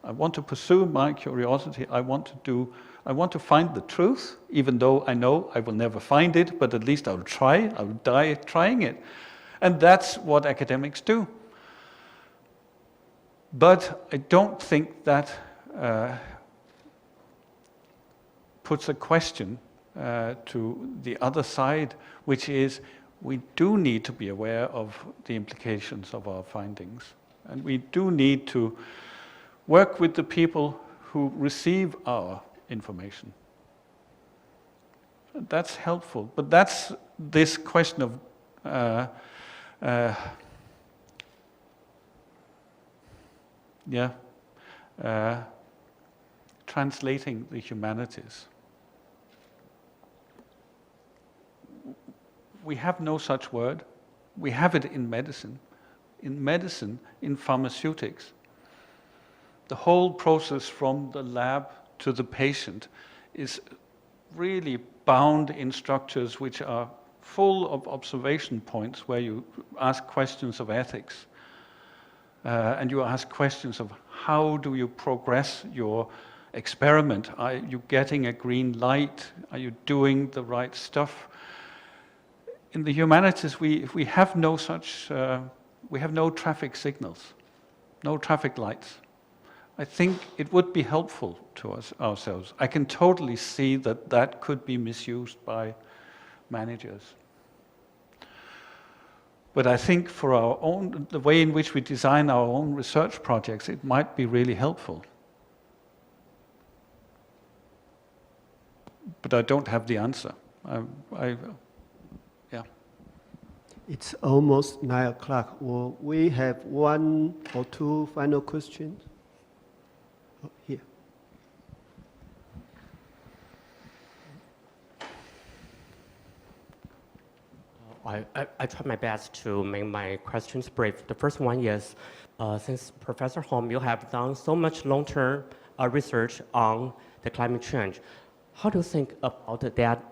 I want to pursue my curiosity. I want to find the truth, even though I know I will never find it, but at least I'll try. I'll die trying it. And that's what academics do. But I don't think that puts a question to the other side, which is we do need to be aware of the implications of our findings. And we do need to work with the people who receive our information. That's helpful, but that's this question of translating the humanities. We have no such word. We have it in medicine. In medicine, in pharmaceutics, the whole process from the lab to the patient is really bound in structures which are full of observation points where you ask questions of ethics. And you ask questions of how do you progress your experiment? Are you getting a green light? Are you doing the right stuff? In the humanities, we have no such, we have no traffic signals, no traffic lights. I think it would be helpful to us ourselves. I can totally see that that could be misused by managers. But I think for our own, the way in which we design our own research projects, it might be really helpful. But I don't have the answer. Yeah. It's almost 9 o'clock. Will we have 1 or 2 final questions? Oh, here. I try my best to make my questions brief. The first one is, since Professor Holm, you have done so much long-term research on the climate change, how do you think about that?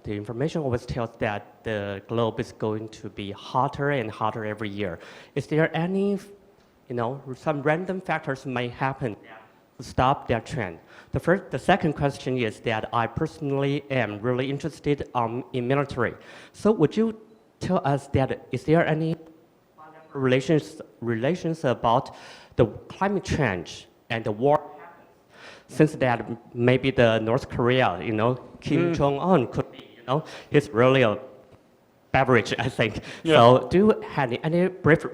The information always tells that the globe is going to be hotter and hotter every year. Is there any, some random factors may happen to stop that trend? The second question is that I personally am really interested in military. So would you tell us that is there any relations about the climate change and the war? Since that maybe the North Korea, Kim Jong-un could be, he's really a beverage, I think. Yeah. So do you have any brief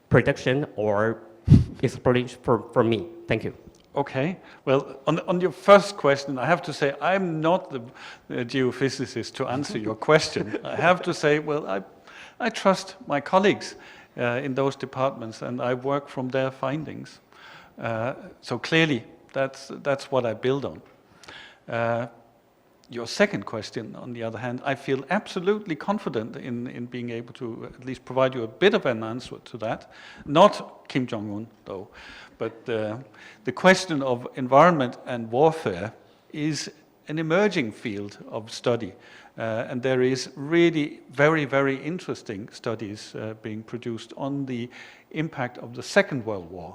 prediction or explanation for me? Thank you. Okay. Well, on your first question, I have to say I'm not the geophysicist to answer your question. I have to say, well, I trust my colleagues in those departments, and I work from their findings. So clearly, that's what I build on. Your second question, on the other hand, I feel absolutely confident in being able to at least provide you a bit of an answer to that. Not Kim Jong-un, though, but the question of environment and warfare is an emerging field of study. And there is really very, very interesting studies being produced on the impact of the Second World War.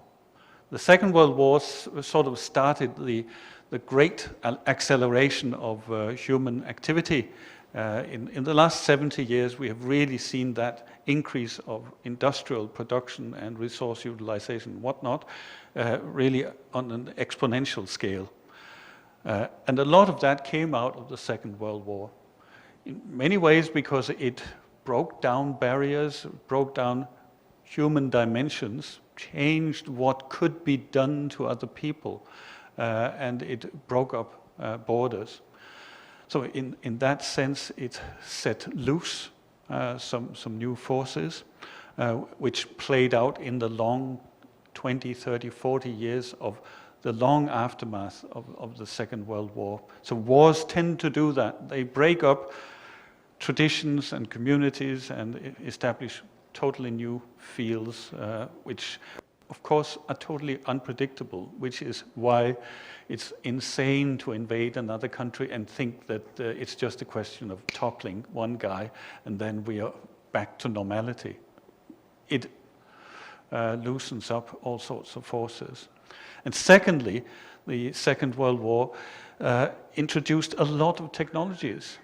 The Second World War sort of started the great acceleration of human activity. In the last 70 years, we have really seen that increase of industrial production and resource utilization and whatnot, really on an exponential scale. And a lot of that came out of the Second World War. In many ways because it broke down barriers, broke down human dimensions, changed what could be done to other people, and it broke up borders. So in that sense, it set loose some new forces, which played out in the long 20, 30, 40 years of the long aftermath of the Second World War. So wars tend to do that. They break up traditions and communities and establish totally new fields, which of course are totally unpredictable, which is why it's insane to invade another country and think that it's just a question of toppling one guy and then we are back to normality. It loosens up all sorts of forces. And secondly, the Second World War introduced a lot of technologies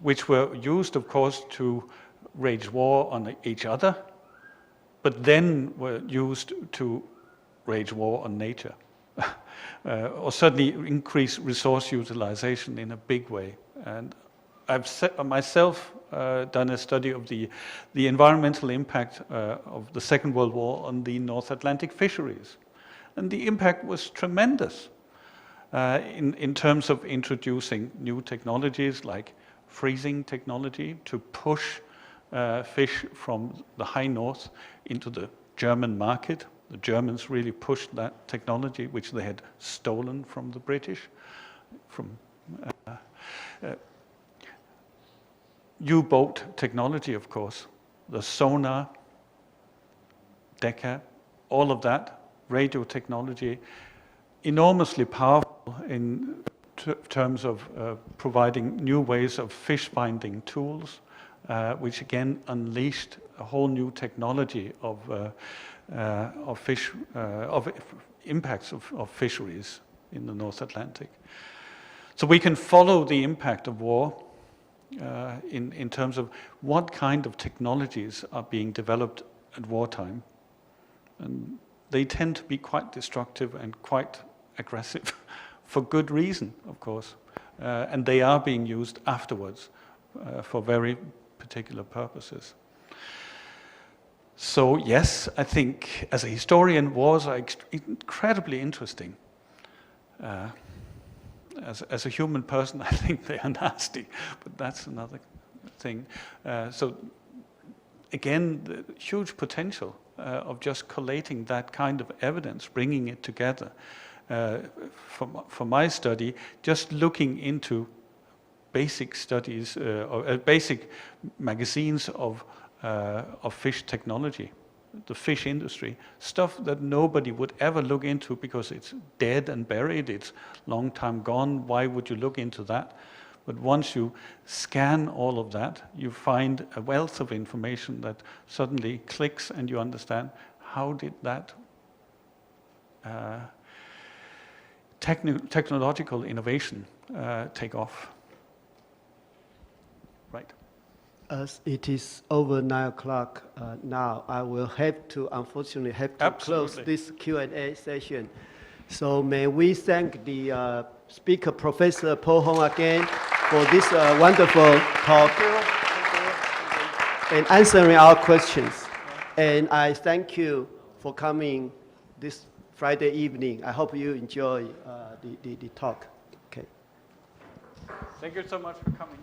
which were used, of course, to wage war on each other, but then were used to wage war on nature, or certainly increase resource utilization in a big way. And I've myself done a study of the environmental impact of the Second World War on the North Atlantic fisheries. And the impact was tremendous in terms of introducing new technologies like freezing technology to push fish from the high north into the German market. The Germans really pushed that technology, which they had stolen from the British. From U-boat technology, of course, the sonar, Decker, all of that, radio technology, enormously powerful in terms of providing new ways of fish finding tools, which again unleashed a whole new technology of impacts of fisheries in the North Atlantic. So we can follow the impact of war in terms of what kind of technologies are being developed at wartime. And they tend to be quite destructive and quite aggressive for good reason, of course. And they are being used afterwards for very particular purposes. So yes, I think as a historian, wars are incredibly interesting. As a human person, I think they are nasty, but that's another thing. So again, the huge potential of just collating that kind of evidence, bringing it together. For my study, just looking into basic studies or basic magazines of fish technology, the fish industry, stuff that nobody would ever look into because it's dead and buried, it's long time gone, why would you look into that? But once you scan all of that, you find a wealth of information that suddenly clicks and you understand how did that technological innovation take off. Right. As it is over 9 o'clock now, I will unfortunately have to close this Q&A session. So may we thank the speaker, Professor Poul Holm, again for this wonderful talk and answering our questions. And I thank you for coming this Friday evening. I hope you enjoy the talk. Okay. Thank you so much for coming.